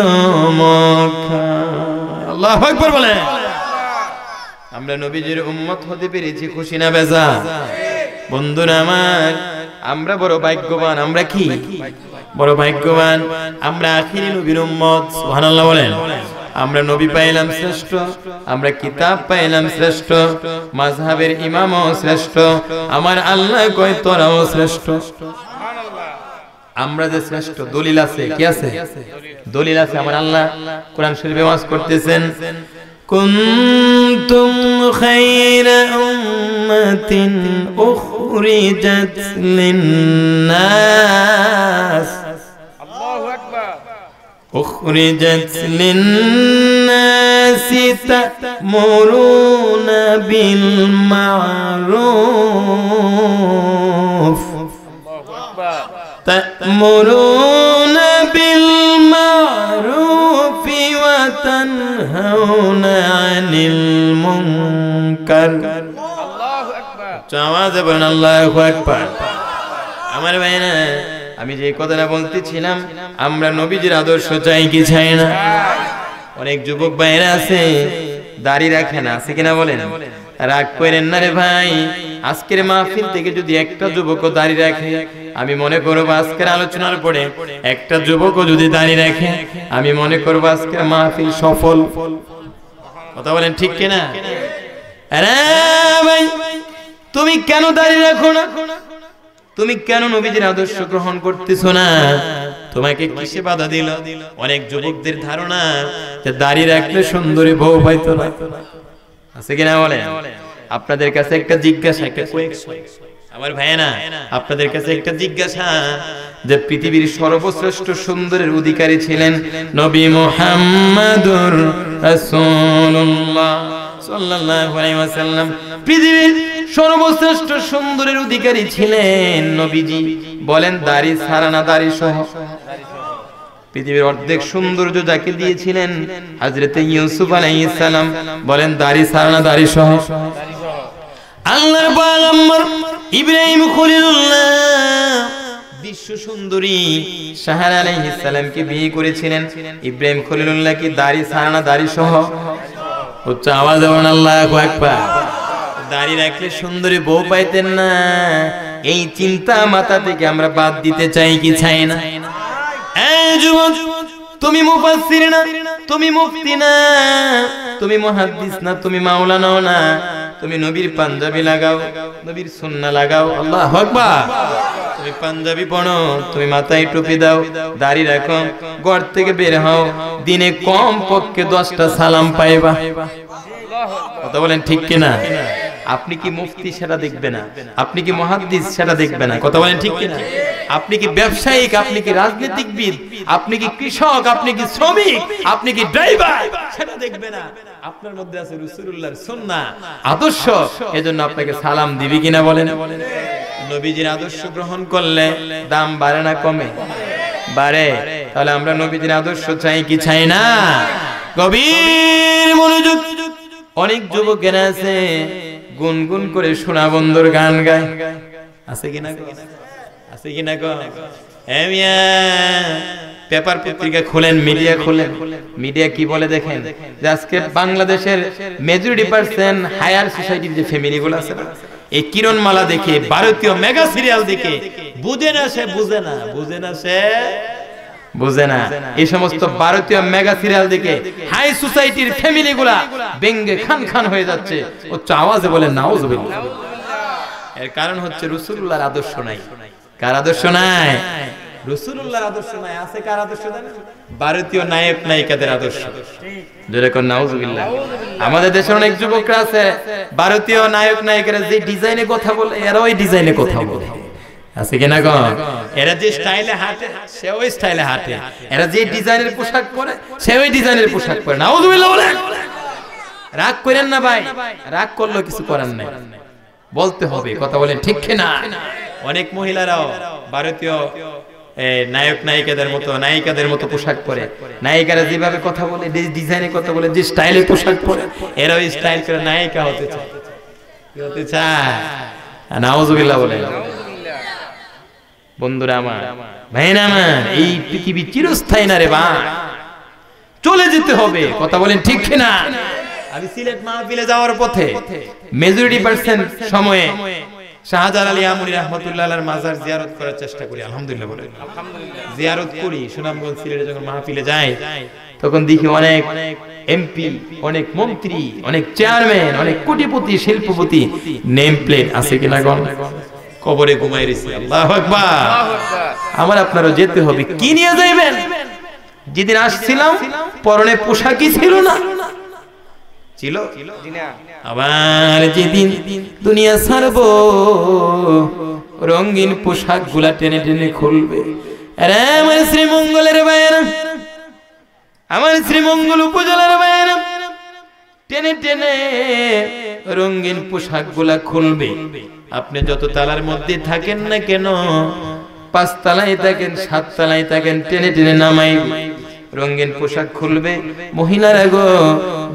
মক্কায় আল্লাহু আকবার বলেন আমরা নবীজির উম্মত হতে পেরেছি খুশি না বেজার বন্ধুরা আমার আমরা বড় ভাগ্যবান আমরা কি বড় ভাগ্যবান আমরা আখিরি নবীর উম্মত সুবহানাল্লাহ বলেন আমরা নবী পাইলাম শ্রেষ্ঠ আমরা কিতাব পাইলাম শ্রেষ্ঠ মাযহাবের ইমামও শ্রেষ্ঠ আমার আল্লাহ কয় তোরাও শ্রেষ্ঠ আমরা যে শ্রেষ্ঠ দলিল আছে কি আছে দলিল আছে আমার আল্লাহ কোরআন শরীফে ওয়াজ করতেছেন কুনতুম খায়রা উম্মাতিন উখরিজাত লিন-নাস আল্লাহু আকবার উখরিজাত লিন-নাস তা'মুরুনা বিল মা'রুফ আল্লাহু আকবার তা'মুরুনা বিল মা'রুফ ওয়া তানহাউনা আনিল মুনকার আল্লাহু আকবার আওয়াজে বলেন আল্লাহু আকবার আমার ভাইরা আমি যে কথাটা বলতেছিলাম আমরা নবীজির আদর্শ চাই কি চাই না অনেক যুবক ভাইরা আছে দাড়ি রাখে না আছে কিনা বলেন রাগ করেন না রে ভাই আজকের মাহফিল থেকে যদি একটা যুবকও দাড়ি রাখে আমি মনে করব আজকের আলোচনার পরে একটা যুবকও যদি দাড়ি রাখে আমি মনে করব আজকের মাহফিল সফল কথা বলেন ঠিক কিনা আরে ভাই তুমি কেন দাড়ি রাখো না তুমি কেন নবীজির আদর্শ গ্রহণ করতেছো না তোমাকে কিসে বাধা দিল অনেক যুবকদের ধারণা যে দাড়ি রাখলে সুন্দরী বউ পাইতো না আছে কিনা বলেন আপনাদের কাছে একটা জিজ্ঞাসা একটা আমার ভাইয়েরা আপনাদের কাছে একটা জিজ্ঞাসা যে পৃথিবীর সর্বশ্রেষ্ঠ সুন্দরের অধিকারী ছিলেন নবী মুহাম্মাদুর রাসূলুল্লাহ সাল্লাল্লাহু আলাইহি ওয়াসাল্লাম পৃথিবীর সর্বশ্রেষ্ঠ সুন্দরের অধিকারী ছিলেন নবীজি বলেন দাড়ি ছাড়া না দাড়ি সহ পৃথিবীর অর্ধেক সৌন্দর্য যাকে দিয়েছিলেন হযরত ইউসুফ আলাইহিস সালাম বলেন দাড়ি ছাড়া না দাড়ি সহ আল্লাহর পয়গম্বর ইব্রাহিম খলিলুল্লাহ বিশ্ব সুন্দরী সাহারা আলাইহিস সালামকে বিয়ে করেছিলেন। ইব্রাহিম খলিলুল্লাহ কি দাড়ি ছাড়া দাড়ি সহ উচ্চ আওয়াজে বলেন আল্লাহু আকবার। দাড়ি রাখলে সুন্দরী বউ পাইতেন না, এই চিন্তা মাথা থেকে আমরা বাদ দিতে চাই কি চাই না? এই যুবক, তুমি মুফাসসির না, তুমি মুফতি না, তুমি মুহাদ্দিস না, তুমি মাওলানাও না, তুমি নবীর পাঞ্জাবি লাগাও, নবীর সুন্নাহ লাগাও, আল্লাহু আকবার। তুমি পাঞ্জাবি পরো, তুমি মাথায় টুপি দাও, দাড়ি রাখো, ঘর থেকে বের হও, দিনে কম পক্ষে 10টা সালাম পাইবা। কথা বলেন ঠিক কি না? আপনি কি মুফতি সেটা দেখবে না, আপনি কি মুহাদ্দিস সেটা দেখবে না। কথা বলেন ঠিক কি না? আপনি কি ব্যবসায়িক, আপনি কি রাজনীতিবিদ, আপনি কি কৃষক, আপনি কি শ্রমিক, আপনি কি ড্রাইভার, সেটা দেখবে না। আপনার মধ্যে আছে রাসূলুল্লাহর সুন্নাহ আদর্শ, এজন্য আপনাকে সালাম দিবি কিনা বলেন? নবীজির আদর্শ গ্রহণ করলে দাম বাড়ে না কমে? বাড়ে। তাহলে আমরা নবীজির আদর্শ চাই কি চাই না? গভীর মনোযোগ। অনেক যুবকেরা আছে গুনগুন করে সোনা বন্ধুর গান গায়, আছে কিনা? আছে কিনা গো? পেপার পত্রিকা খোলেন, মিডিয়া খোলেন, মিডিয়া কি বলে দেখেন যে আজকে বাংলাদেশের মেজরিটি পার্সেন্ট হায়ার সোসাইটির যে ফ্যামিলি গুলো আছে, এই কিরণমালা দেখে, ভারতীয় মেগা সিরিয়াল দেখে বুঝে না সে, বুঝে না, বুঝে না সে, বুঝে না। এই সমস্ত ভারতীয় মেগা সিরিয়াল দেখে হাই সোসাইটির ফ্যামিলি গুলা ব্যঙ্গে খান খান হয়ে যাচ্ছে। উচ্চ আওয়াজে বলেন নাউজুবিল্লাহ। এর কারণ হচ্ছে রাসূলুল্লাহর আদর্শ নাই। কার আদর্শ নাই? রাসূলুল্লাহর আদর্শ নাই। আছে কার আদর্শ? ভারতীয় নায়ক নায়িকাদের আদর্শ। জোরে কোন নাউজুবিল্লাহ। আমাদের দেশের অনেক যুবকরা আছে ভারতীয় নায়ক নায়িকারা যে ডিজাইনে কথা বলে, এরা ওই ডিজাইনে কথা বলে, আছে কিনা গো? এরা যে স্টাইলে হাঁটে সে ওই স্টাইলে হাঁটে, এরা যে ডিজাইনের পোশাক পরে সে ওই ডিজাইনের পোশাক পরে। নাউজুবিল্লাহ বলেন। রাগ করেন না ভাই, রাগ করলেও কিছু করার নাই, বলতে হবে। কথা বলেন ঠিক কিনা? অনেক মহিলারাও ভারতীয় নায়ক নায়িকাদের মতো, নায়িকাদের মতো পোশাক পরে, নায়িকারা যেভাবে কথা বলে, যে ডিজাইনে কথা বলে, যে স্টাইলে পোশাক পরে, এরা ওই স্টাইল করে নায়িকা হতে চায়। কি হতে চায়? নাউজুবিল্লাহ বলেন। বন্ধুরা আমার, ভাইরা আমার, এই পৃথিবী চিরস্থায়ী না রে ভাই, চলে যেতে হবে। কথা বলেন ঠিক কিনা? আমি সিলেট মাহফিলে যাওয়ার পথে মেজরিটি পার্সেন্ট সময়ে শাহজালাল আলী আমুনী রাহমাতুল্লাহ আলাইহির মাজার জিয়ারত করার চেষ্টা করি। আলহামদুলিল্লাহ বলেন। জিয়ারত করি। সুনামগঞ্জ সিলেটে যখন মাহফিলে যাই তখন দেখি অনেক এমপি, অনেক মন্ত্রী, অনেক চেয়ারম্যান, অনেক কোটিপতি, শিল্পপতি নেম প্লেট আছে কিনা গণ কবরে ঘুমাই রয়েছে। আল্লাহু আকবার। আমার আপনারও যেতে হবে। কি নিয়ে যাইবেন? যেদিন আসছিলাম পরনে পোশাকই ছিল না, ছিল আবার যেদিন দুনিয়া ছাড়বো রঙিন পোশাক গুলা টেনে টেনে খুলবে। আরে আমার শ্রীমঙ্গলের বাইরে, আমার শ্রীমঙ্গল উপজেলার বাইরে টেনে টেনে রঙিন পোশাক গুলা খুলবে। আপনি যত তালার মধ্যে থাকেন না কেন, 5 তলায় থাকেন, 7 তলায় থাকেন, টেনে টেনে নামাইবে, রঙিন পোশাক খুলবে। মহিলারা গো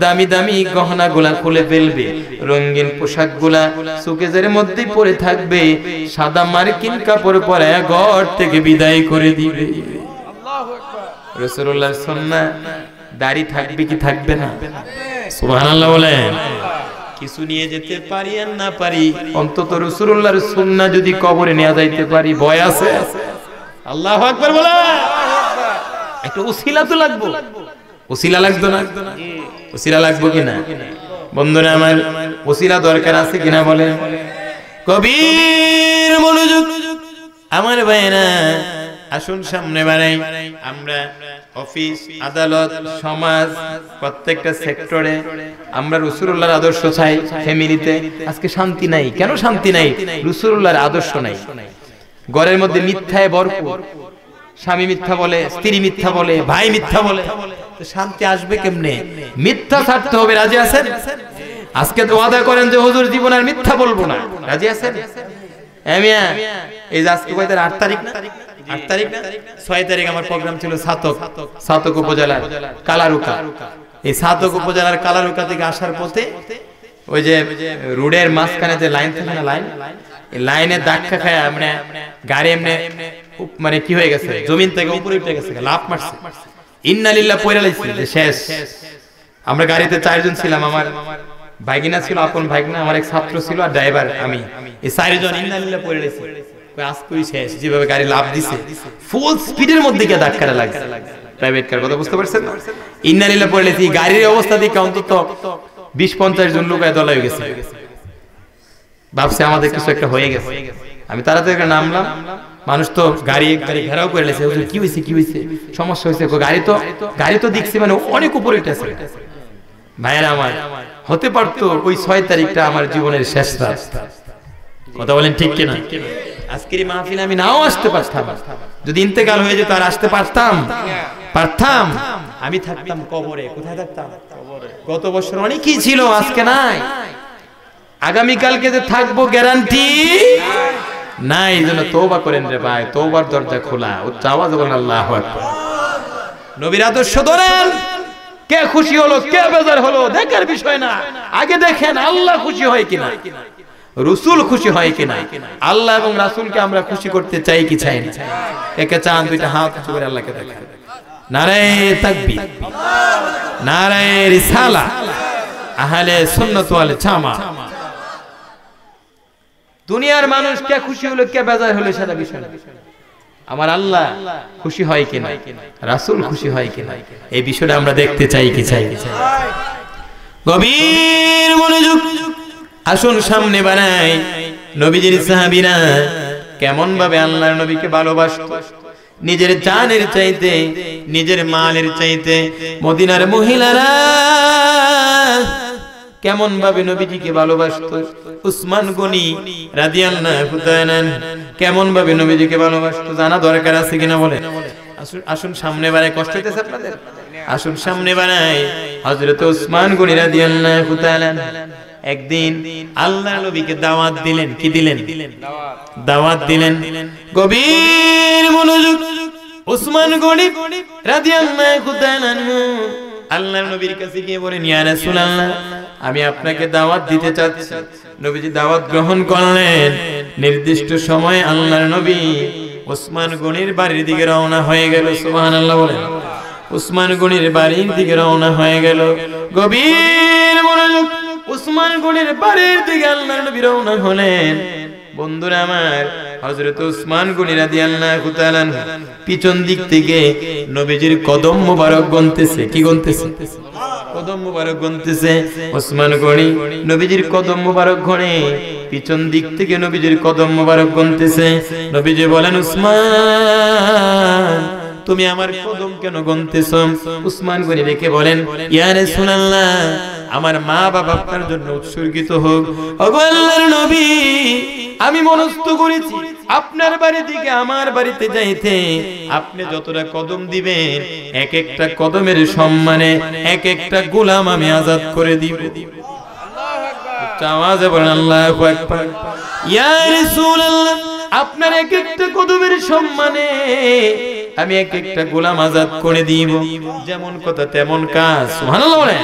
দামি দামি গহনা গুলা খুলে ফেলবে, রঙিন পোশাক গুলা সুকেজের মধ্যে পরে থাকবে, সাদা মার্কিন কাপড় পরে ঘর থেকে বিদায় করে দিবে। রাসূলুল্লাহর সুন্নাহ দাড়ি থাকবে কি থাকবে না? সুবহানাল্লাহ বলেন। কিছু নিয়ে যেতে পারি আর না পারি, অন্তত রাসূলুল্লাহর সুন্নাহ যদি কবরে নিয়ে যাইতে পারি, ভয় আছে? আল্লাহু আকবার বলেন। একটা উসিলা তো লাগবে, উসিলা লাগবে না? উসিলা লাগবে কিনা বন্ধুরা আমার? উসিলা দরকার আছে কিনা বলেন? গভীর মনোযোগ আমার ভাইরা। আসুন সামনে বাড়াই। আমরা অফিস, আদালত, সমাজ, প্রত্যেকটা সেক্টরে আমরা রাসূলুল্লাহর আদর্শ চাই। ফ্যামিলিতে আজকে শান্তি নাই। কেন শান্তি নাই? রাসূলুল্লাহর আদর্শ নাই। ঘরের মধ্যে মিথ্যায় ভরপুর, স্বামী মিথ্যা বলে, স্ত্রী মিথ্যা বলে, ভাই মিথ্যা বলে, তো শান্তি আসবে কেমনে? মিথ্যা ছাড়তে হবে। রাজি আছেন? আজকে তো ওয়াদা করেন যে হুজুর জীবন আর মিথ্যা বলবো না। রাজি আছেন? মিয়া, এই যে আজকে কয় তারিখ? 8 তারিখ না? 8 তারিখ না? 6 তারিখ আমার প্রোগ্রাম ছিল সাতক উপজেলার কালারুকা। এই সাতক উপজেলার কালারুকা থেকে আসার পথে ওই যে রোডের মাঝখানে যে লাইন থাকে না, লাইনে ধাক্কা খায়, মানে গাড়ি এমনি মানে কি হয়ে গেছে, জমিন থেকে উপরে উঠে গেছে, লাফ মারছে, ইন্না লিল্লাহ পয়রা লাইছে যে শেষ। আমরা গাড়িতে 4 জন ছিলাম, আমার ভাগিনা ছিল, আপন ভাগিনা, আমার এক ছাত্র ছিল আর ড্রাইভার আমি, এই 4 জন ইন্না লিল্লাহ পয়রা লাইছে, কই আজকেই শেষ। যেভাবে গাড়ি লাফ দিছে ফুল স্পিডের মধ্যে গিয়ে ধাক্কাটা লাগছে, প্রাইভেট কার কথা বুঝতে পারছেন না? ইন্না লিল্লাহ পয়রা লাইছে, গাড়ির অবস্থা দেখে অন্তত 20-50 জন লোক দলা হয়ে গেছে, ভাবছে আমাদের কিছু একটা হয়ে গেছে। আমি তাড়াতাড়ি নামলাম, মানুষ তো গাড়ি ঘেরাও করে লেছে, কি হয়েছে কি হয়েছে, সমস্যা হয়েছে, গাড়ি তো দেখছি মানে অনেক উপরে উঠেছে। ভাইয়েরা আমার, হতে পারতো ওই 6 তারিখটা আমার জীবনের শেষ রাত, কথা বলেন ঠিক কিনা? আজকের এই মাহফিলে আমি নাও আসতে পারতাম, যদি ইন্তেকাল হয়ে যেত আর আসতে পারতাম, আমি থাকতাম কবরে। কোথায় থাকতাম? গত বছর অনেকই ছিল, আজকে নাই, আগামীকালকে যে থাকবো গ্যারান্টি নাই। এই জন্য তওবা করেন রে ভাই, তওবার দরজা খোলা, উচ্চ আওয়াজে বলেন আল্লাহু আকবার। নবীর আদর্শ ধরেন, কে খুশি হলো কে বেজার হলো দেখার বিষয় না, আগে দেখেন আল্লাহ খুশি হয় কিনা, রাসূল খুশি হয় কিনা। আল্লাহ এবং রাসূলকে আমরা খুশি করতে চাই কি চাই না? একে চান, দুইটা হাত উঁচু করে আল্লাহকে দেখান। নারায়ে তাকবীর, নারায়ে রিসালা, আহলে সুন্নাত ওয়াল জামাত। দুনিয়ার মানুষ কে খুশি হলো কে বেজার হলো সেটা বিষয় না, আমার আল্লাহ খুশি হয় কিনা, রাসূল খুশি হয় কিনা, এই বিষয়টা আমরা দেখতে চাই কি চাই। গভীর মনোযোগ, আসুন সামনে বানাই নবীজির সাহাবীরা কেমন ভাবে আল্লাহর নবীকে ভালোবাসতো, নিজের জানের চাইতে, নিজের মালের চাইতে। মদিনার মহিলারা কেমন ভাবে নবীজিকে ভালোবাসতো। উসমান গনি রাদিয়াল্লাহু তাআলা কেমন ভাবে নবীজিকে ভালোবাসতো, জানা দরকার আছে কিনা বলেন? আসুন সামনে বাড়াই, কষ্ট হইতেছে আপনাদের? আসুন সামনে বাড়াই। হযরত উসমান গনি রাদিয়াল্লাহু তাআলা একদিন আল্লাহর নবীকে দাওয়াত দিলেন। কি দিলেন? দাওয়াত দিলেন। গভীর মনোযোগ, উসমান গনি রাদিয়াল্লাহু তাআলা আল্লাহর নবীর কাছে গিয়ে বলেন, ইয়া রাসূলুল্লাহ, আমি আপনাকে দাওয়াত দিতে চাচ্ছি। নবীজি দাওয়াত গ্রহণ করলেন। নির্দিষ্ট সময়ে আল্লাহর নবী উসমান গনির বাড়ির দিকে রওনা হয়ে গেল। সুবহানাল্লাহ বলেন। উসমান গনির বাড়ির দিকে রওনা হয়ে গেল। গভীর মনোযোগ, উসমান গনির বাড়ির দিকে আল্লাহর নবী রওনা হলেন। বন্ধুরা আমার, হযরত উসমান গনি রাদিয়াল্লাহু তাআলা পিছন দিক থেকে নবীজির কদম মোবারক গুনতেছে। কি গুনতেছে? কদম মোবারক গুনতেছে। উসমান গনি নবীজির কদম মোবারক গনে, পিছন দিক থেকে নবীজির কদম মোবারক গুনতেছে। নবীজি বলেন, উসমান, তুমি আমার কদম কেন গুনতেছো? উসমান গনি রেখে বলেন, ইয়া রাসূলুল্লাহ, আমার মা বাবা আপনার জন্য উৎসর্গিত হোক। ওগো আল্লাহর নবী, আমি মনস্থ করেছি আপনার বাড়ি থেকে আমার বাড়িতে যাইতে আপনি যতটা কদম দিবেন, এক একটা কদমের সম্মানে এক একটা গোলাম আমি আজাদ করে দিব। আল্লাহু আকবার। আওয়াজে বলেন আল্লাহু আকবার। ইয়া রাসূলুল্লাহ, আপনার এক একটা কদমের সম্মানে আমি এক একটা গোলাম আজাদ করে দিব। যেমন কথা তেমন কাজ। সুবহানাল্লাহ বলেন।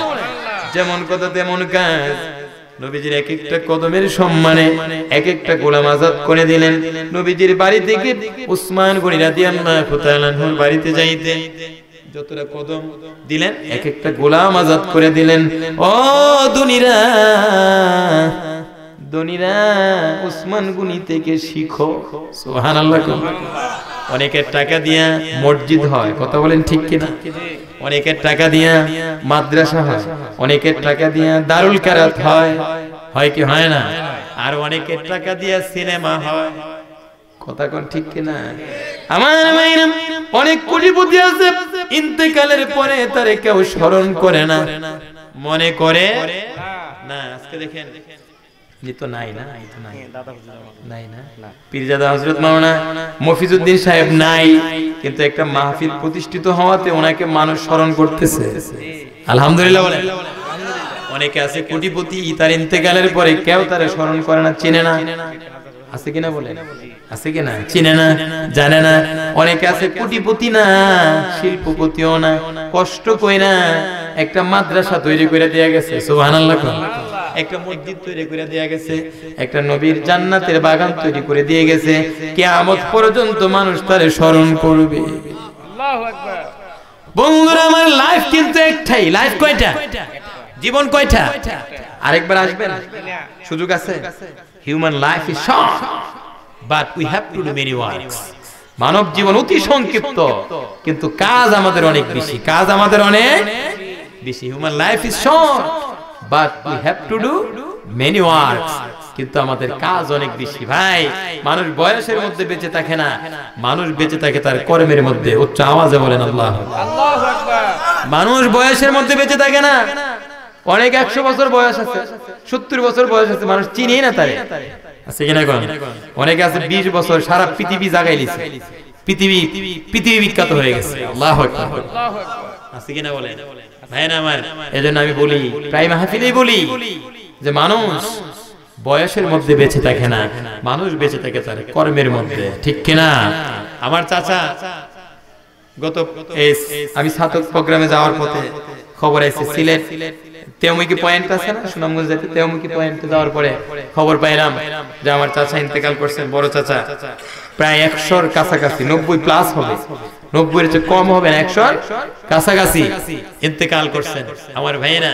যেমন কথা তেমন কাজ। নবীজির এক একটা কদমের সম্মানে এক একটা গোলাম আজাদ করে দিলেন। নবীজির বাড়ি থেকে উসমান গনি রাদিয়াল্লাহু তাআলা বাড়িতে যাইতে যতটা কদম দিলেন, এক একটা গোলাম আজাদ করে দিলেন। ও দুনিরা, দুনিরা, উসমান গনি থেকে শিখো। সুবহানাল্লাহ। অনেকের টাকা দিয়া মসজিদ হয়, কথা বলেন ঠিক কিনা? অনেকের টাকা দিয়া মাদ্রাসা হয়, অনেকের টাকা দিয়া দারুল কারাত হয়, হয় কি হয় না? আর অনেকের টাকা দিয়া সিনেমা হয়, কথা কোন ঠিক কিনা? আমার ভাইরা, অনেক কোটিপতি আছে, ইন্তেকালের পরে তারে কেউ স্মরণ করে না, মনে করে না। আজকে দেখেন পীরজাদা হযরত মাওলানা মফিজউদ্দিন সাহেব নাই, কিন্তু একটা মাহফিল প্রতিষ্ঠিত হওয়াতে ওনাকে মানুষ স্মরণ করতেছে। আলহামদুলিল্লাহ বলেন। অনেকে আছে কোটিপতি, তার ইন্তেকালের পরে কেউ তারে স্মরণ করে না, চিনে না। আছে কিনা বলেন? আছে কিনা? চিনে না, জানে না। অনেকে আছে কোটিপতি না, শিল্পপতিও না, কষ্ট কইরা একটা মাদ্রাসা তৈরি করে দেয়া গেছে। সুবহানাল্লাহ। একটা মসজিদ তৈরি করে দেয়া গেছে, একটা নবীর জান্নাতের বাগান তৈরি করে দিয়ে গেছে। কিয়ামত পর্যন্ত মানুষ তারে স্মরণ করবে। আল্লাহু আকবার। বন্ধুরা আমার, লাইফ কিন্তু একটাই। লাইফ কয়টা? জীবন কয়টা? আরেকবার আসবেন, সুযোগ আছে। Human life is short but we have to do many works. মানব জীবন অতি সংক্ষিপ্ত, কিন্তু কাজ আমাদের অনেক বেশি। কাজ আমাদের অনেক বেশি। Human life is short but we have to do many works, কিন্তু আমাদের কাজ অনেক বেশি। ভাই, মানুষ বয়সের মধ্যে বেঁচে থাকে না, মানুষ বেঁচে থাকে তার কর্মের মধ্যে। উচ্চ আওয়াজে বলেন আল্লাহ। আল্লাহু আকবার। মানুষ বয়সের মধ্যে বেঁচে থাকে না। অনেক 100 বছর বয়স আছে, 70 বছর বয়স আছে, মানুষ চিনেই না তারে। আছে কিনা কোন? অনেকে আছে 20 বছর, সারা পৃথিবী জাগাই লিছে, পৃথিবী বিখ্যাত হয়ে গেছে। আল্লাহু আকবার। আল্লাহু আকবার। আছে কিনা বলেন ভাই না আমার? এজন্য আমি বলি, প্রায় মাহফিলেই বলি যে মানুষ বয়সের মধ্যে বেঁচে থাকে না, মানুষ বেঁচে থাকে তার কর্মের মধ্যে। ঠিক কিনা? আমার চাচা আমি ছাত্র প্রোগ্রামে যাওয়ার পথে খবর আছে, সিলেট তেওমুখী পয়েন্ট আছে না, সুনামগঞ্জ যেতে তেওমুখী পয়েন্টে যাওয়ার পরে খবর পাইলাম যে আমার চাচা ইন্তেকাল করছেন। বড় চাচা প্রায় 100-র কাছাকাছি, 90+ হবে, 90-এর চেয়ে কম হবে না, 100-র কাছাকাছি ইন্তেকাল করছেন। আমার ভাইয়েরা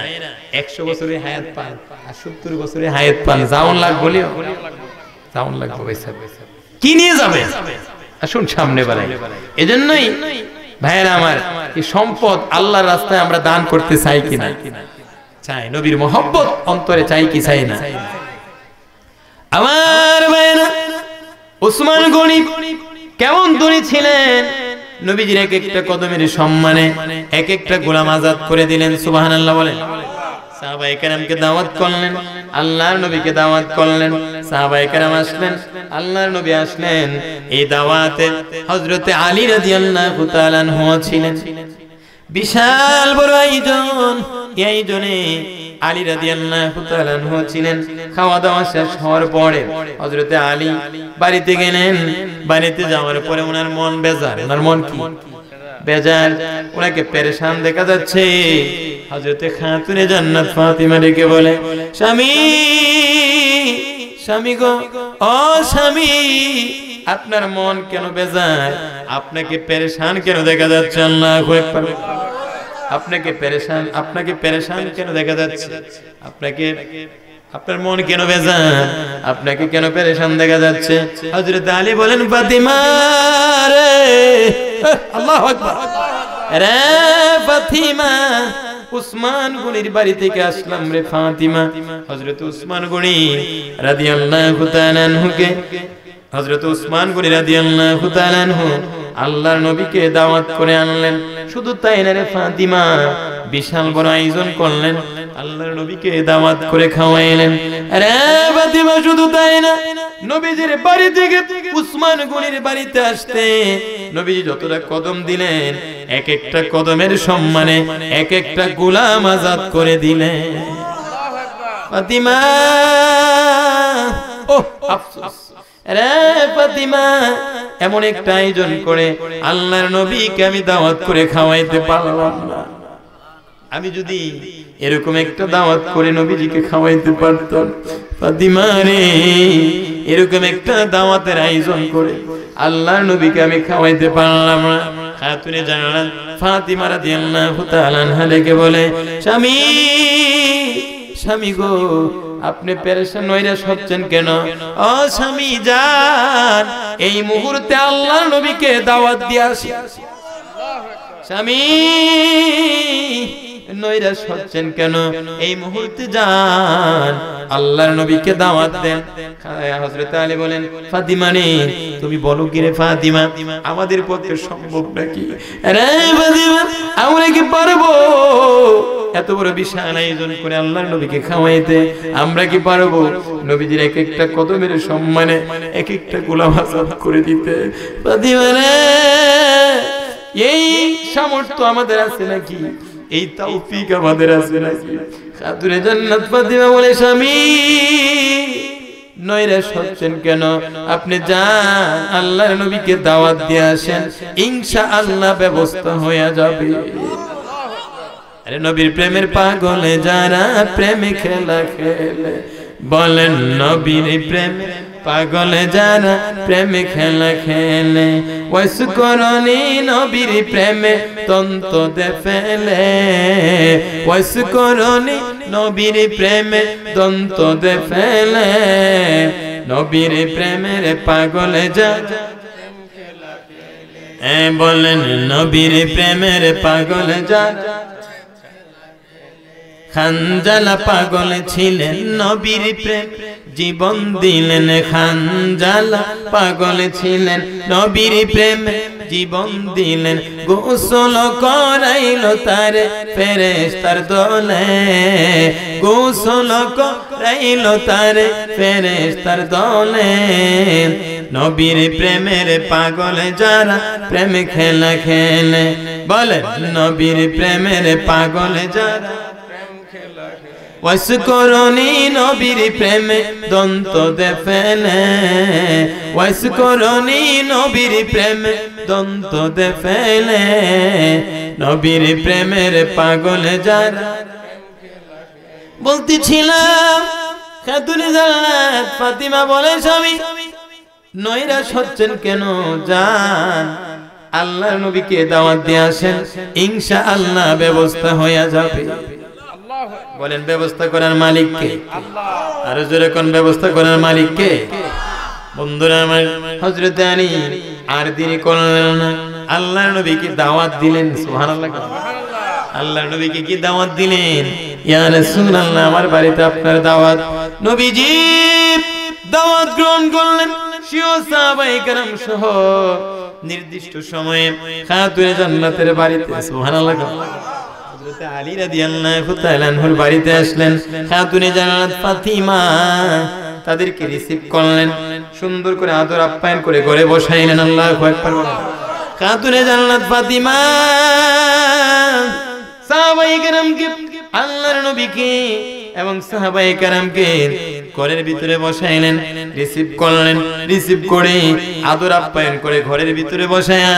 100 বছরের হায়াত পান আর 70 বছরের হায়াত পান, জাউন লাগ বলিও জাউন লাগবে। পয়সা কি নিয়ে যাবে? আসুন সামনে বাড়াই। এজন্যই ভাইয়েরা আমার, এই সম্পদ আল্লাহর রাস্তায় আমরা দান করতে চাই কিনা? চাই। নবীর মহব্বত অন্তরে চাই কি চাই না? আমার ভাইয়েরা, ওসমান গনি কেমন ধনী ছিলেন! নবীজির এক একটা কদমের সম্মানে এক একটা গোলাম আজাদ করে দিলেন। সুবহানাল্লাহ বলেন। সাহাবায়ে কেরামকে দাওয়াত করলেন, আল্লাহর নবীকে দাওয়াত করলেন। সাহাবায়ে কেরাম আসলেন, আল্লাহর নবী আসলেন। এই দাওয়াতে হযরতে আলী রাদিয়াল্লাহু তাআলা আনহু ছিলেন। বিশাল বড় আয়োজন। এই আয়োজনে আলী রাদিয়াল্লাহু তাআলা আনহু ছিলেন। খাওয়া দাওয়া শেষ হওয়ার পরে হযরতে আলী বাড়িতে গেলেন। বাড়িতে যাওয়ার পরে ওনার মন বেজার। ওনার মন কি? বেজার। ওনাকে পেরেশান দেখা যাচ্ছে। হযরতে খাতুনে জান্নাত ফাতিমা ডেকে বলে, স্বামী, স্বামী গো, ও স্বামী, আপনার মন কেন বেজার? আপনাকে পেরেশান কেন দেখা যাচ্ছে? আল্লাহু আকবার। আপনাকে পেরেশান কেন দেখা যাচ্ছে? আপনার মন কেন বেজার? আপনাকে কেন পেরেশান দেখা যাচ্ছে? হযরত আলী বলেন, ফাতিমা রে, আল্লাহু আকবার, রে ফাতিমা, উসমান গনির বাড়ি থেকে আসলাম রে ফাতিমা। হযরত উসমান গনি রাদিয়াল্লাহু তাআলা আনহুকে, হযরত উসমান গনি রাদিয়াল্লাহু তাআলা আনহু আল্লাহর নবীকে দাওয়াত করে আনলেন। শুধু তাই না রে ফাতিমা, বিশাল বড় আয়োজন করলেন, আল্লাহর নবীকে দাওয়াত করে খাওয়াইলেন। আরে ফাতিমা, শুধু তাই না, নবীজির বাড়ি থেকে উসমান গনির বাড়িতে আসতে নবীজি যতটা কদম দিলেন, এক একটা কদমের সম্মানে এক একটা গোলাম আজাদ করে দিলেন। ফাতিমা, ও আফসোস রে ফাতিমা, এমন একটা আয়োজন করে আল্লাহর নবীকে আমি দাওয়াত করে খাওয়াইতে পারলাম না। আমি যদি এরকম একটা দাওয়াত করে নবীজিকে খাওয়াইতে পারতাম, ফাতিমা রে, এরকম একটা দাওয়াতের আয়োজন করে আল্লাহর নবীকে আমি খাওয়াইতে পারলাম না। খাতুনে জান্নাত ফাতিমা রাদিয়াল্লাহু তাআলা আনহা ডেকে বলে, স্বামী, স্বামী গো, আপনি পেরেশান নইরা হচ্ছেন কেন? ও স্বামী যান, এই মুহূর্তে আল্লাহর নবীকে দাওয়াত দিয়ে আসি। স্বামী নৈরাশ হচ্ছেন কেন? এই মুহূর্তে যান, আল্লাহর নবীকে দাওয়াত দেন। হযরত আলী বলেন, ফাতিমা রে, তুমি বলো কি রে ফাতিমা, আমাদের পক্ষে সম্ভব নাকি? আরে ফাতিমা, আমরা কি পারবো এত বড় বিশাল আয়োজন করে আল্লাহর নবীকে খাওয়াইতে? আমরা কি পারবো নবীজির এক একটা কদমের সম্মানে এক একটা গোলাম আজাদ করে দিতে? ফাতিমা রে, এই সামর্থ্য আমাদের আছে নাকি? এই তৌফিক আমাদের আছে নাকি? খাতুনে জান্নাত ফাতিমা বলে, স্বামী নৈরাশ হচ্ছেন কেন? আপনি যান, আল্লাহর নবীকে দাওয়াত দিয়ে আসেন, ইনশাআল্লাহ ব্যবস্থা হয়ে যাবে। আরে নবীর প্রেমের পাগলে যারা প্রেমে খেলা খেলে, বলেন নবীর প্রেমে পাগলে যারা প্রেমে খেলা খেলে, ওয়াস করনি নবীর প্রেমে তন্ত দে ফেলে, ওয়াস করনি নবীর প্রেমে দন্ত দে ফেলে, নবীর প্রেমের পাগলে যারা বলেন নবীর প্রেমের পাগলে যারা। খানজালা পাগল ছিলেন নবীর প্রেম জীবন দিলেন, খানজালা পাগল ছিলেন নবীর প্রেম জীবন দিলেন, গোসল করাইল তারে ফেরেশতার দলে, গোসল করাইল তারে ফেরেশতার দলে, নবীর প্রেমের পাগল যারা প্রেম খেলা খেলে, বলে নবীর প্রেমের পাগল যারা। ওয়াস করনি নবীর প্রেমে দন্ত দে ফেলে, ওয়াস করনি নবীর প্রেমে দন্ত দে ফেলে, নবীর প্রেমের পাগল যারা। বলতেছিলাম খাতুনে জান্নাত ফাতিমা বলে স্বামী নৈরাশ হচ্ছেন কেন, যান আল্লাহর নবীকে দাওয়াত দিয়ে আসেন, ইনশাআল্লাহ ব্যবস্থা হয়ে যাবে। বলেন ব্যবস্থা করার মালিক কে? আরো জোরে কোন ব্যবস্থা করার মালিক কে? বন্ধুরা আমার, হযরত আলী আর দেরি করলেন না, আল্লাহর নবীকে দাওয়াত দিলেন। সুবহানাল্লাহ। আল্লাহর নবীকে কি দাওয়াত দিলেন? ইয়া রাসূলুল্লাহ, আমার বাড়িতে আপনার দাওয়াত। নবীজি দাওয়াত গ্রহণ করলেন, সিও সাহাবায়ে কেরাম সহ নির্দিষ্ট সময়ে খাতুনে জান্নাতের বাড়িতে। সুবহানাল্লাহ। হযরত আলী রাদিয়াল্লাহু তাআলা আনহুর বাড়িতে আসলেন, খাতুনে জান্নাত ফাতিমা তাদেরকে রিসিভ করলেন, সুন্দর করে আদর আপ্যায়ন করে ঘরে বসাইলেন। আল্লাহু আকবার। খাতুনে জান্নাত ফাতিমা সাহাবায়ে কেরামকে, আল্লাহর নবীকে এবং সাহাবায়ে কেরামকে ঘরের ভিতরে বসাইলেন, রিসিভ করলেন, রিসিভ করে আদর আপ্যায়ন করে ঘরের ভিতরে বসায়া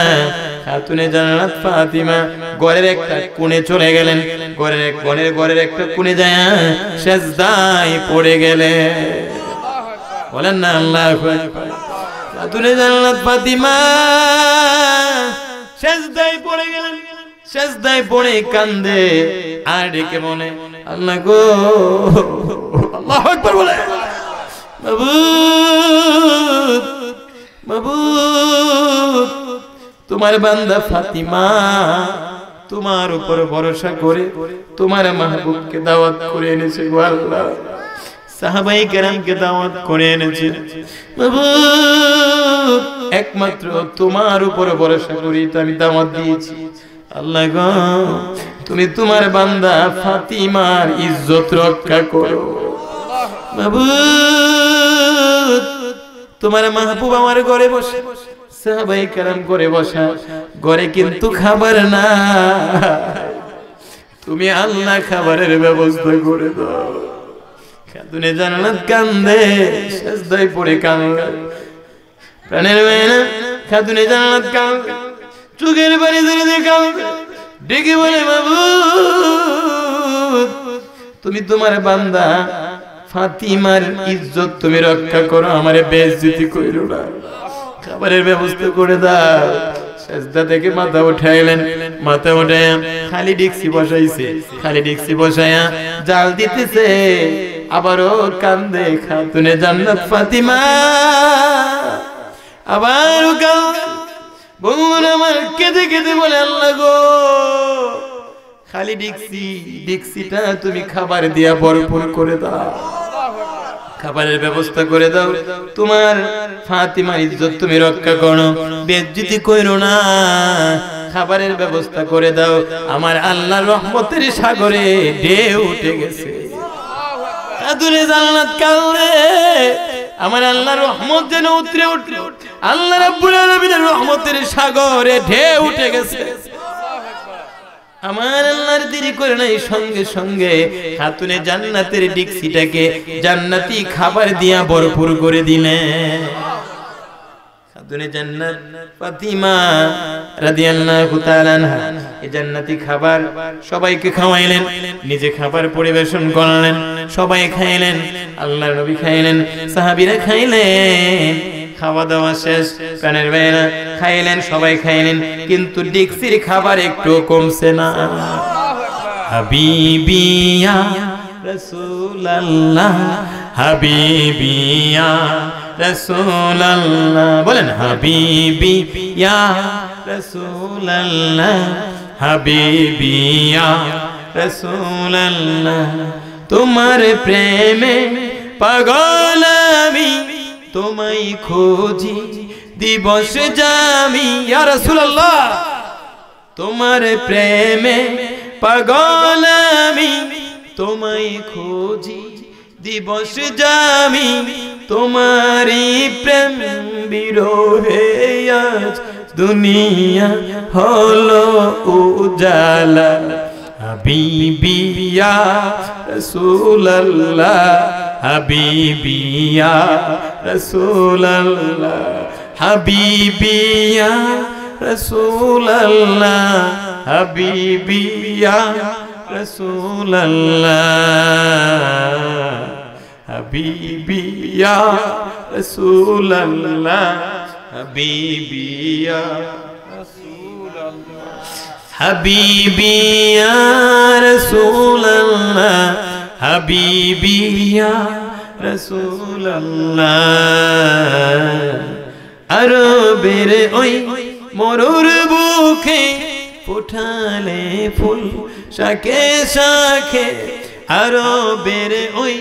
খাতুনে জান্নাত ফাতিমা ঘরের একটা কোণে চলে গেলেন, ঘরের একটা কোণে যায় সেজদায় পড়ে গেলেন। বলেন না আল্লাহু আকবার। খাতুনে জান্নাত ফাতিমা সেজদায় পড়ে গেলেন, সেজদায় পড়ে কান্দে আর ডেকে মনে আল্লাহ গো, আল্লাহু আকবার বলে, মাবুদ মাবুদ, তোমার বান্দা ফাতিমা তোমার উপর ভরসা করে তোমার মাহবুবকে দাওয়াত করে এনেছে গো আল্লাহ, সাহাবায়ে কেরামকে দাওয়াত করে এনেছে মাবুদ, একমাত্র তোমার উপর ভরসা করি তো আমি দাওয়াত দিয়েছি। আল্লাহ গো, তুমি তোমার বান্দা ফাতিমার ইজ্জত রক্ষা করো মাবুদ। তোমার মাহবুব আমার ঘরে বসে, সাহাবায়ে কেরাম ঘরে বসা, ঘরে কিন্তু খাবার না, তুমি আল্লাহ খাবারের ব্যবস্থা করে দাও। খাতুনে জান্নাত কান্দে, সেজদায় পড়ে কান্দে, প্রাণের মেয়ে খাতুনে জান্নাত কান্দে, চোখের পানি ধরে দিয়ে কান্দে, ডেকে বলে মাবুদ তুমি তোমার বান্দা ফাতিমার ইজ্জত তুমি রক্ষা করো, আমারে বেইজ্জতি কইরো না, খাবারের ব্যবস্থা করে দাও। সেজদা থেকে মাথা উঠাইলেন, মাথা উঠায়া খালি ডিক্সি বসাইছে, খালি ডিক্সি বসায়া জাল দিতেছে, আবারও কান্দে খাতুনে জান্নাত ফাতিমা, আবারও কান্দে। বন্ধুরা আমার কেঁদে কেঁদে বলে আল্লাহ গো, খালি ডিক্সিটা তুমি খাবার দিয়া ভরপুর করে দাও, খাবারের ব্যবস্থা করে দাও, তোমার ফাতিমার ইজ্জত তুমি রক্ষা করো, বেইজ্জতি কইরো না, খাবারের ব্যবস্থা করে দাও। আমার আল্লাহর রহমতের সাগরে ঢেউ উঠে গেছে। খাতুনে জান্নাত কান্দে, আমার আল্লাহর রহমত যেন উতরে উঠলো, আল্লাহ রাব্বুল আলামিনের রহমতের সাগরে ঢেউ উঠে গেছে। আমার আল্লাহর দেরি করে নাই, সঙ্গে সঙ্গে খাতুনে জান্নাতের ডিক্সিটাকে জান্নাতি খাবার দিয়া ভরপুর করে দিলেন। খাতুনে জান্নাত ফাতিমা রাদিয়াল্লাহু তাআলা আনহা এই জান্নাতি খাবার সবাইকে খাওয়াইলেন, নিজে খাবার পরিবেশন করলেন, সবাই খাইলেন, আল্লাহর নবী খাইলেন, সাহাবীরা খাইলেন। খাওয়া দাওয়া শেষ, প্রাণের ভাইরা খাইলেন, সবাই খাইলেন, কিন্তু ডিক্সির খাবার একটু কমছে না। হাবিবি ইয়া রাসূলুল্লাহ, হাবিবি ইয়া রাসূলুল্লাহ, বলেন হাবিবি ইয়া রাসূলুল্লাহ, হাবিবি ইয়া রাসূলুল্লাহ, তোমার প্রেমে পাগল আমি, তোমায় খোঁজি দিবস জামি। ইয়া রাসূলুল্লাহ, তোমার প্রেমে পাগল আমি, তোমায় খোঁজি দিবস জামি, তোমারি প্রেম বিরহে আজ দুনিয়া হলো উজালা। হাবিবি ইয়া রাসূলুল্লাহ, হাবিবি ইয়া রাসূলুল্লাহ, হাবিবি ইয়া রাসূলুল্লাহ, হাবিবি ইয়া রাসূলুল্লাহ, হাবিবি ইয়া রাসূলুল্লাহ, হাবিবি ইয়া রাসূলুল্লাহ, হাবিবি ইয়া রাসূলুল্লাহ, হাবিবি ইয়া রাসূলুল্লাহ। আরবের ওই মরুর বুকে ফুটালে ফুল শাকে শাখে, আরবের ওই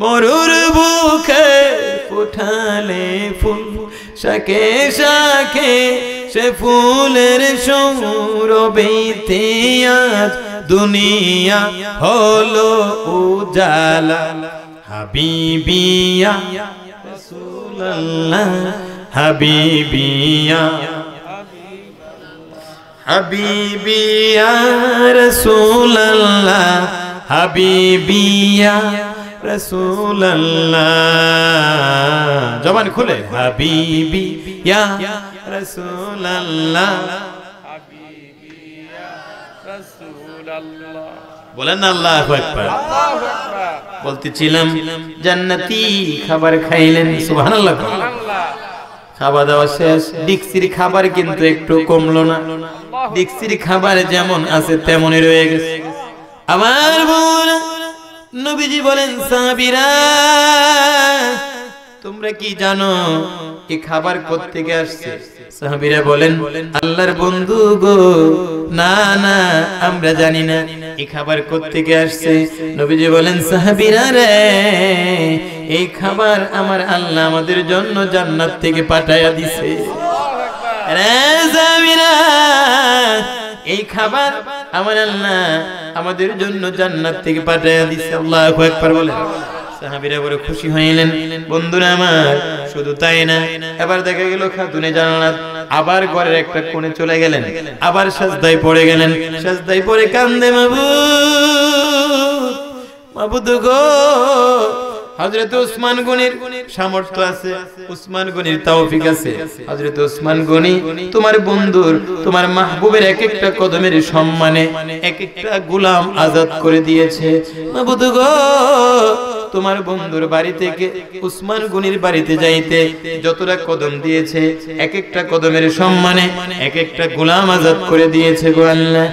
মরুর বুকে ফুটালে ফুল শাকে শাখে, সে ফুলের সৌরভেতে আজ দুনিয়া হলো উজালা। হাবিবি ইয়া রাসূলুল্লাহ, হাবিবি ইয়া, হাবিবি ইয়া রাসূলুল্লাহ, হাবিবি ইয়া রাসূলুল্লাহ। জবান খুলে হাবিবি ইয়া রাসূলুল্লাহ, হাবিবি ইয়া রাসূলুল্লাহ, বলেন আল্লাহু আকবার। আল্লাহু আকবার। বলতেছিলাম জান্নাতি খাবার খাইলেন, সুবহানাল্লাহ। সুবহানাল্লাহ। খাওয়া দাওয়া শেষ, ডিক্সির খাবার কিন্তু একটু কমলো না। ডিক্সির খাবার যেমন আছে তেমনই রয়ে গেছে। আমার বোন নবীজি বলেন, সাহাবীরা তোমরা কি জানো এই খাবার কোত্থেকে আসছে? সাহাবীরা বলেন, আল্লাহর বন্ধু গো, না না আমরা জানি না এই খাবার কোত্থেকে আসছে। নবীজি বলেন, সাহাবীরা রে, এই খাবার আমার আল্লাহ আমাদের জন্য জান্নাত থেকে পাঠায়া দিছে। রে সাহাবীরা, এই খাবার আমার আল্লাহ আমাদের জন্য জান্নাত থেকে পাঠায়া দিছে। আল্লাহু আকবার বলেন। সাহাবীরা বড় খুশি হইলেন। বন্ধুরা আমার, শুধু তাই না, এবার দেখা গেল খাতুনে জান্নাত আবার ঘরের একটা কোণে চলে গেলেন, আবার সাজদায় পড়ে গেলেন। সাজদায় পড়ে কান্দে, মাবুদ, মাবুদ গো। হযরত ওসমান গনির সামর্থ্য আছে, ওসমান গনির তৌফিক আছে। হযরত ওসমান গনি তোমার বন্ধুর, তোমার মাহবুবের এক একটা কদমের সম্মানে এক একটা গোলাম আজাদ করে দিয়েছে। মাবুদ গো, তোমার বন্ধুর বাড়ি থেকে ওসমান গনির বাড়িতে যাইতে যতটা কদম দিয়েছে, এক একটা কদমের সম্মানে এক একটা গোলাম আজাদ করে দিয়েছে গো আল্লাহ।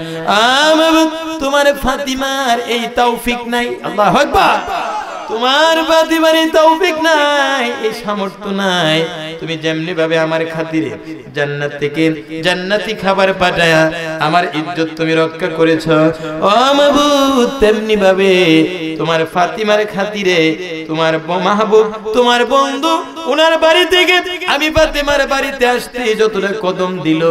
মাবুদ, তোমার ফাতিমার এই তৌফিক নাই। আল্লাহু আকবার। তোমার ফাতিমার এই তৌফিক নাই, এই সামর্থ্য নাই। তুমি যেমনি ভাবে আমার খাতিরে জান্নাত থেকে জান্নাতি খাবার পাঠায়া আমার ইজ্জত তুমি রক্ষা করেছো, ও মাবুদ, তেমনি ভাবে তোমার ফাতিমার খাতিরে তোমার মাহবুব, তোমার বন্ধু, ওনার বাড়ি থেকে আমি ফাতিমার বাড়িতে আসতে যতটা কদম দিল,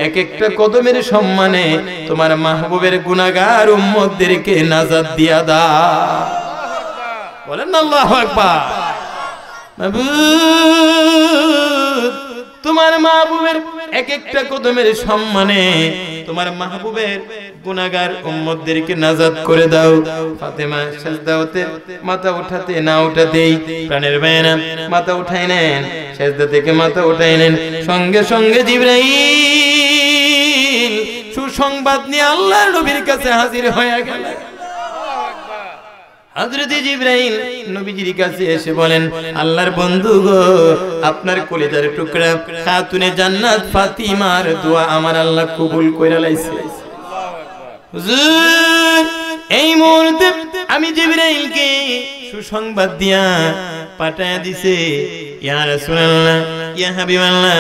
এক একটা কদমের সম্মানে তোমার মাহবুবের গুনাহগার উম্মতদেরকে নাজাত দিয়া দাও। বলেন আল্লাহু আকবার। মাবুদ, তোমার মাহবুবের এক একটা কদমের সম্মানে তোমার মাহবুবের গুনাহগার উম্মতদেরকে নাজাত করে দাও। ফাতেমা সিজদা হতে মাথা উঠাতে না উঠাতেই প্রাণের ভাইয়েরা মাথা উঠাই নেন, সেজদা থেকে মাথা উঠাইলেন। সঙ্গে সঙ্গে জিবরাইল সুসংবাদ নিয়ে আল্লাহর নবীর কাছে হাজির হয়ে গেল। হযরত জিবরাইল নবীজির কাছে এসে বলেন, আল্লাহর বন্ধু গো, আপনার কলিজার টুকরা খাতুনে জান্নাত ফাতিমার দোয়া আমার আল্লাহ কবুল কইরা লাইছে। হুজুর, এই মুহূর্তে আমি জিবরাইলকে সুসংবাদ দিয়া পাঠায়া দিছে, ইয়া রাসূলুল্লাহ, ইয়া হাবিবাল্লাহ,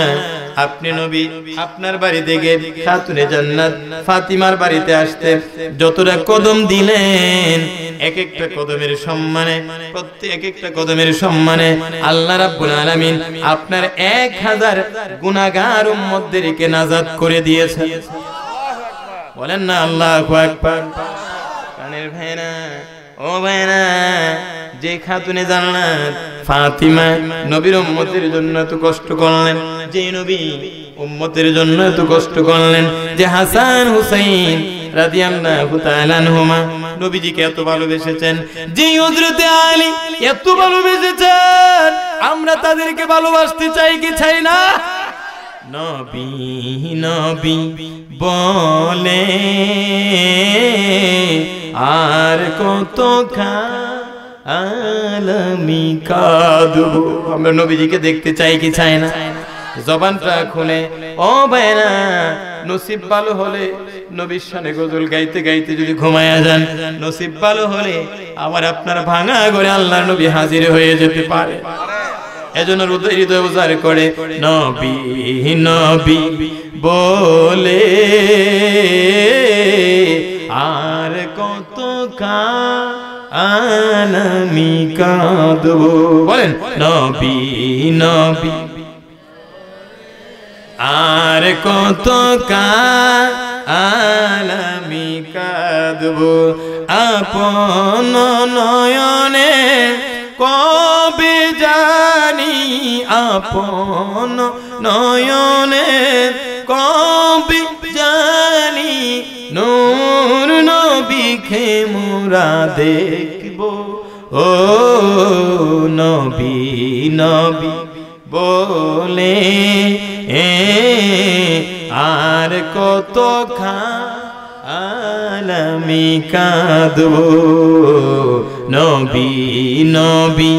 আপনি নবী আপনার বাড়ি থেকে খাতুনে জান্নাত ফাতিমার বাড়িতে আসতে যতটা কদম দিলেন, এক একটা কদমের সম্মানে, প্রত্যেক একটা কদমের সম্মানে আল্লাহ রাব্বুল আলামিন আপনার 1000 গুনাহগার উম্মতদেরকে নাজাত করে দিয়েছেন। বলেন না আল্লাহু আকবার। কানের ভাইরা, ও ভাইরা, যে খাতুনে জান্নাত ফাতিমা নবীর উম্মতের জন্য এত কষ্ট করলেন, যে নবী উম্মতের জন্য এত কষ্ট করলেন, যে হাসান হুসাইন রাদিয়াল্লাহু তাআলা আনহুমা নবীজিকে এত ভালোবেসেছেন, যে হযরত আলী এত ভালোবেসেছেন, আমরা তাদেরকে ভালোবাসতে চাই কি চাই না? নবী নবী বলে আর কত আলমি কাঁদবো। আমরা নবীজিকে দেখতে চাই কি চাই না? জবানটা খুলে ও ভাইরা, নসিব ভালো হলে নবীর শানে গজল গাইতে গাইতে যদি ঘুমায়া যান, নসিব ভালো হলে আবার আপনার ভাঙা ঘরে আল্লাহর নবী হাজির হয়ে যেতে পারে। এজন্য হৃদয় উজাড় করে নবী নবী বলে আর কত আমি কাঁদবো। বলেন নবী নবী আর কত আমি কাঁদবো, আপন নয়নে কবে জানি, আপন নয়নে কবে জানি নূর নবীকে মোরা দেখব। ও নবী নবী বলে আর কত আমি কাঁদবো, নবী নবী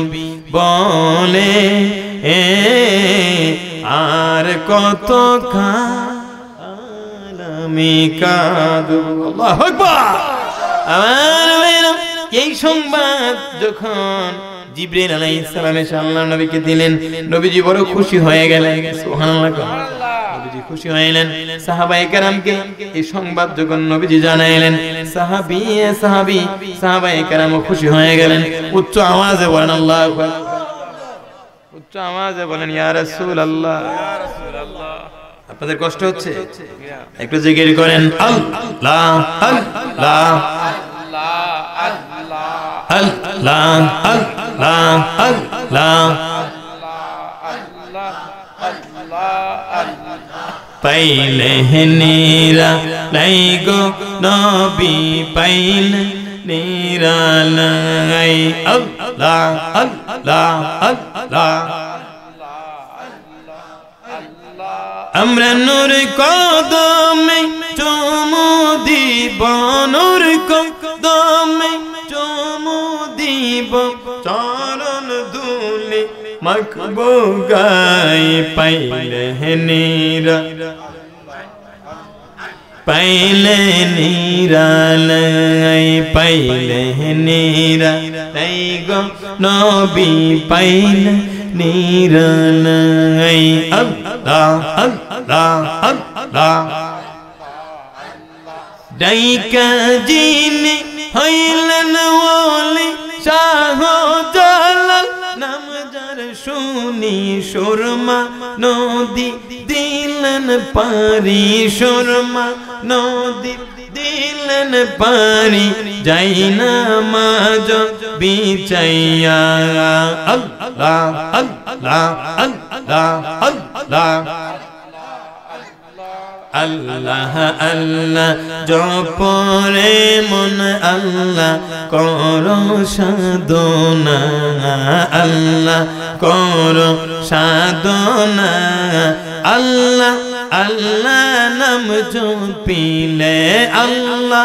বলে আর কত আমি কাঁদবো। আল্লাহু আকবার। আমার এই সংবাদ যখন জিবরাইল আলাইহিস সালাম এসে আল্লাহর নবীকে দিলেন, নবীজি বড় খুশি হয়ে গেলেন। সুবহানাল্লাহ। নবীজি খুশি হইলেন। সাহাবায়ে কেরামকে এই সংবাদ যখন নবীজি জানাইলেন, সাহাবায়ে কেরামও খুশি হয়ে গেলেন। উচ্চ আওয়াজে বলেন আল্লাহু আকবার। উচ্চ আওয়াজে বলেন ইয়া রাসূলুল্লাহ। আপনাদের কষ্ট হচ্ছে? একটু জিকির করেন আল্লাহ আল্লাহ আল্লাহ আল্লাহ আল্লাহ। পাইলে নিরা লাই গো নবী, পাইলে নিরা লাই আল্লাহ আল্লাহ আল্লাহ। আমরা নূর কদমে চুমু দিব, নূর কদমে চুমু দিব, চরণ ধুলি মাখবো গাই। পাইলে নিরা পাইলে নিরালাই, পাইলে নিরালাই গো নবী, পাইলে নিরালাই আল্লাহ আল্লাহ আল্লাহ। ডাইকা যিনি হইলেন ওলি শাহ জালাল, নাম যার শুনি সুরমা নদী দিলেন পারি, সুরমা নদী দিলেন পারি, যাই না মাজ বিছাইয়া আল্লাহ আল্লাহ আল্লাহ আল্লাহ। আল্লাহ আল্লাহ জপরে মন আল্লাহ করো সাধনা আল্লাহ করো সাধনা আল্লাহ আল্লাহ নাম জপিলে আল্লাহ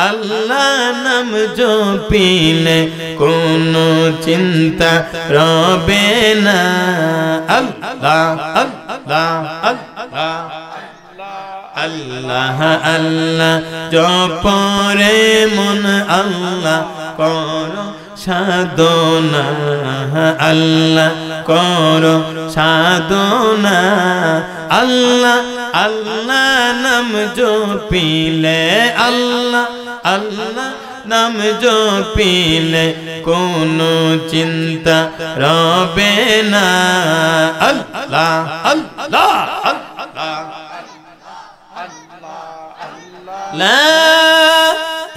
আল্লাহ নাম জপিলে কোনো চিন্তা রবে না আল্লাহ আল্লাহ আল্লাহ আল্লাহ আল্লাহ জপরে মন আল্লাহ করো সাধনা আল্লাহ করো সাধনা আল্লাহ আল্লাহ নাম জপিলে আল্লাহ আল্লাহ নাম জপিলে কোনো চিন্তা রবে না আল্লাহ আল্লাহ আল্লাহ লা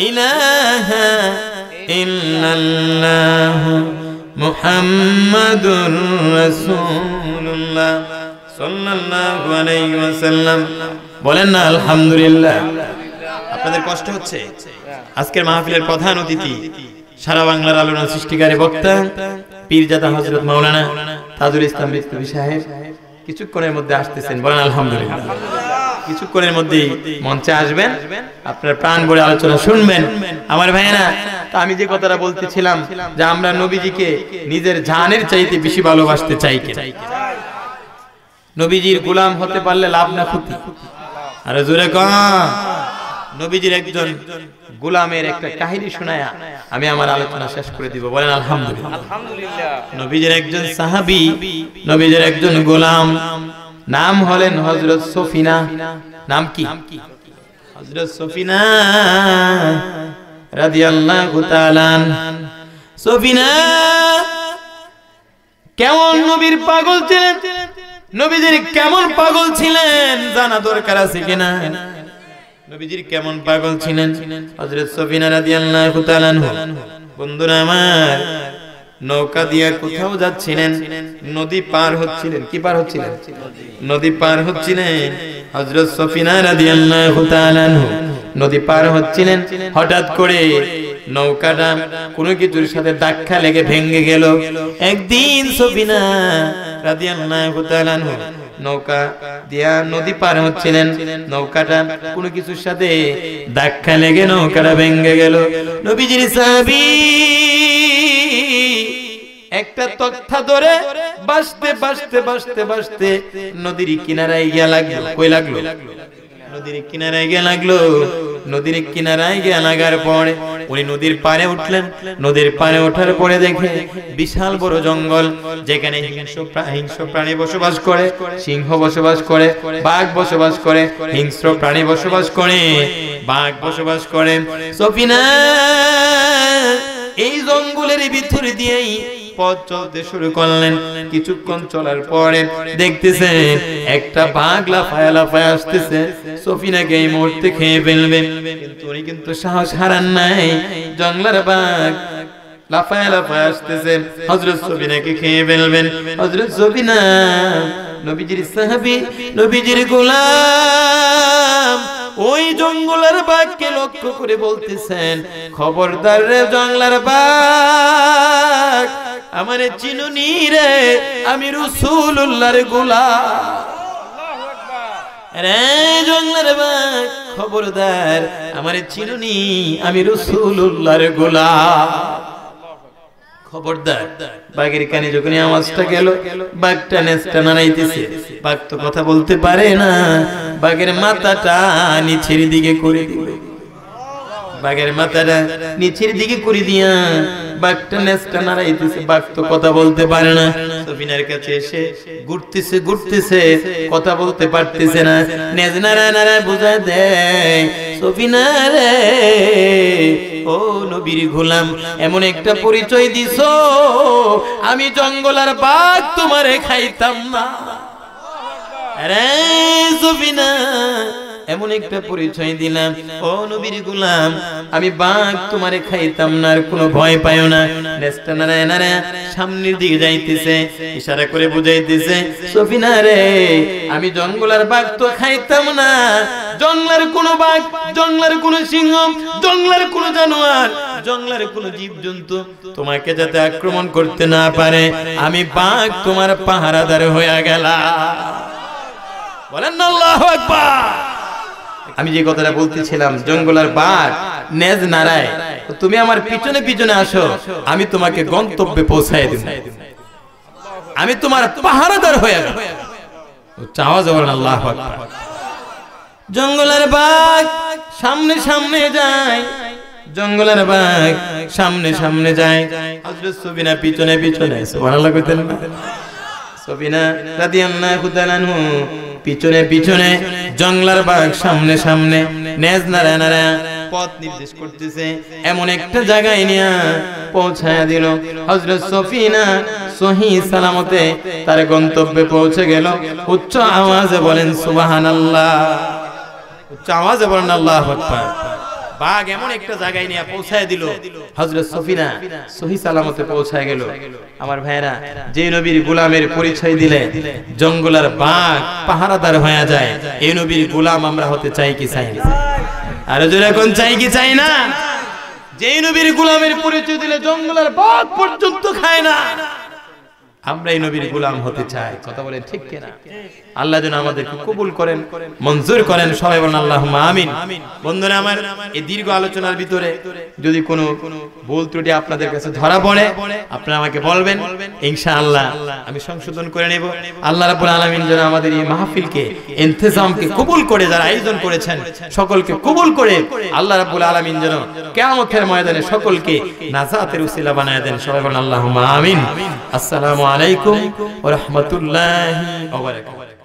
ইলাহা ইল্লাল্লাহ মুহাম্মাদুর রাসূলুল্লাহ সাল্লাল্লাহু আলাইহি ওয়াসাল্লাম। বলেন না আলহামদুলিল্লাহ। আপনাদের কষ্ট হচ্ছে? আজকের মাহফিলের প্রধান অতিথি সারা বাংলার আলোড়ন সৃষ্টিকারী বক্তা পীরজাদা হযরত মাওলানা তাজুল ইসলাম বিস্তাবি সাহেব কিছুক্ষণের মধ্যে আসতেছেন। বলেন আলহামদুলিল্লাহ। কিছুক্ষণের মধ্যেই মঞ্চে আসবেন, আপনার প্রাণ ভরে আলোচনা শুনবেন। আমার ভাইয়েরা, তো আমি যে কথাটা বলতেছিলাম যে আমরা নবীজিকে নিজের জানের চাইতে বেশি ভালোবাসতে চাই কি? নবীজির গোলাম হতে পারলে লাভ না ক্ষতি? আরে জোরে কন। নবীজির একজন গোলামের একটা কাহিনী শোনায়া আমি আমার আলোচনা শেষ করে দিব। বলেন আলহামদুলিল্লাহ। আলহামদুলিল্লাহ। নবীজির একজন সাহাবী, নবীজির একজন গোলাম, নাম হলেন হযরত সফিনা। নাম কি? হযরত সফিনা রাদিয়াল্লাহু তাআলা। সফিনা কেমন নবীর পাগল ছিলেন, নবীজির কেমন পাগল ছিলেন জানা দরকার আছে কিনা? নবীজির কেমন পাগল ছিলেন হযরত সফিনা রাদিয়াল্লাহু তাআলা। বন্ধুরা আমার, নৌকা দিয়ে কোথাও যাচ্ছিলেন, নদী পার হচ্ছিলেন। কি পার হচ্ছিলেন? নদী পার হচ্ছিলেন হযরত সফিনা রাদিয়াল্লাহু তাআলা। নদী পার হচ্ছিলেন, হঠাৎ করে নৌকাটা কোনো কিছুর সাথে ধাক্কা লেগে ভেঙে গেল। একদিন সফিনা রাদিয়াল্লাহু তাআলা নৌকা দিয়া নদী পার হচ্ছিলেন, নৌকাটা কোনো কিছুর সাথে ধাক্কা লেগে নৌকাটা ভেঙে গেল। নবীজির সাহাবী একটা তক্তা ধরে বাসতে বাসতে বাসতে বাসতে নদীর কিনারায় গিয়া লাগলো। কই লাগলো? নদীর কিনারায় গিয়া লাগলো। নদীর কিনারায় গিয়া লাগার পরে উনি নদীর পাড়ে উঠলেন। নদীর পাড়ে ওঠার পরে দেখে বিশাল বড় জঙ্গল, যেখানে হিংস্র প্রাণী বসবাস করে, সিংহ বসবাস করে, বাঘ বসবাস করে, হিংস্র প্রাণী বসবাস করে, বাঘ বসবাস করে। সফিনা এই জঙ্গলের ভিতর দিয়েই পথ চলতে শুরু করলেন। কিছুক্ষণ চলার পরে দেখতেছেন একটা বাঘ লাফায়া লাফায়া আসতেছে, সফিনাকে এই মুহূর্তে খেয়ে ফেলবে। কিন্তু উনি কিন্তু সাহস হারান নাই। জঙ্গলার বাঘ লাফায়া লাফায়া আসতেছে, হযরত সফিনাকে খেয়ে ফেলবেন। হযরত সফিনা নবীজির সাহাবী, নবীজির গোলাম, ওই জঙ্গলের বাঘকে লক্ষ্য করে বলতেছেন, খবরদার রে জঙ্গলার বাঘ, আমারে চিনুনি রে, আমি রাসূলুল্লাহর গোলাম। আল্লাহু আকবার। রে জঙ্গলার বাঘ, খবরদার, আমারে চিনুনি, আমি রাসূলুল্লাহর গোলাম। খবরদার। বাঘের কানে যখন আওয়াজটা গেল, বাঘটা নেস্টা নাড়াইতেছে। বাঘ তো কথা বলতে পারে না, বাঘের মাথাটা নিচের দিকে করে দিল। বাঘের মাথাটা নিচের দিকে করে দিয়া বাঘটা নেস্টা নাড়াইতেছে। বাঘ তো কথা বলতে পারে না। সফিনার কাছে এসে ঘুরতেছে ঘুরতেছে, কথা বলতে পারতেছে না। নেজ নাড়া নাড়া বুঝা দেয়, সফিনা রে, ও নবীর গোলাম, এমন একটা পরিচয় দিছো, আমি জঙ্গলার বাঘ তোমারে খাইতাম না। রে সফিনা, এমন একটা পরিচয় দিলাম, ও নবীর গোলাম, আমি বাঘ তোমারে খাইতাম না, আর কোনো ভয় পাইও না। নেস্তা নারায় নারায় সামনের দিকে যাইতেছে, ইশারা করে বুঝাইতেছে, সফিনা রে, আমি জঙ্গলের বাঘ তো খাইতাম না, জঙ্গলের কোনো বাঘ, জঙ্গলের কোনো সিংহ, জঙ্গলের কোনো জানোয়ার, জঙ্গলের কোনো জীবজন্তু তোমাকে যাতে আক্রমণ করতে না পারে, আমি বাঘ তোমার পাহারাদার হয়ে গেলাম। বলেন আল্লাহু আকবার। আমি যে কথাটা বলতেছিলাম, জঙ্গলের বাঘ নেজ নারায়, তুমি আমার পিছনে পিছনে আসো, আমি তোমাকে গন্তব্যে পৌঁছায় দেব, আমি তোমার পাহারাদার হয়ে গেলাম। আওয়াজ বলেন আল্লাহু আকবার। জঙ্গলের বাঘ সামনে সামনে যায়, জঙ্গলের বাঘ সামনে সামনে যায়, হযরত সফিনা পিছনে পিছনে। সুবহানাল্লাহ কইতেন না? সফিনা রাদিয়াল্লাহু তাআলা আনহু পিছনে পিছনে, জঙ্গলের বাঘ সামনে সামনে, নেজ নারায় নারায় পথ নির্দেশ করতেছে। এমন একটা জায়গায় নিয়ে পৌঁছায়া দিল, হযরত সফিনা সহি সালামতে তার গন্তব্যে পৌঁছে গেল। উচ্চ আওয়াজে বলেন সুবহানাল্লাহ, উচ্চ আওয়াজে বলেন আল্লাহু আকবার। বাঘ এমন একটা জায়গায় নিয়ে পৌঁছায় দিল, হযরত সফিনা সহি সালামতে পৌঁছায় গেল। আমার ভাইরা, যে নবীর গোলামের পরিচয় দিলে জঙ্গলের বাঘ পাহারাদার হয়ে যায়, এই নবীর গোলাম আমরা হতে চাই কি চাই না? আর জোরে কোন চাই কি চাই না? যে নবীর গোলামের পরিচয় দিলে জঙ্গলের বাঘ পর্যন্ত খায় না, আমরা এই নবীর গোলাম হতে চাই। কথা বলেন ঠিক কিনা? আল্লাহ যেন আমাদেরকে কবুল করেন, মঞ্জুর করেন। সবাই বলেন আল্লাহুম্মা আমিন। বন্ধুরা আমার, এই দীর্ঘ আলোচনার ভিতরে যদি কোনো ভুল ত্রুটি আপনাদের কাছে ধরা পড়ে, আপনারা আমাকে বলবেন, ইনশাআল্লাহ আমি সংশোধন করে নেব। আল্লাহ রাব্বুল আলামিন যেন আমাদের এই মাহফিলকে, ইন্তেজামকে কবুল করে, যারা আয়োজন করেছেন সকলকে কবুল করে আল্লাহ রাব্বুল আলামিন যেন কিয়ামতের ময়দানে সকলকে নাজাতের উসিলা বানায় দেন। সবাই বলেন আল্লাহুম্মা আমিন। আসসালামু আলাইকুম ওয়া রাহমাতুল্লাহি ওয়া বারাকাতুহু।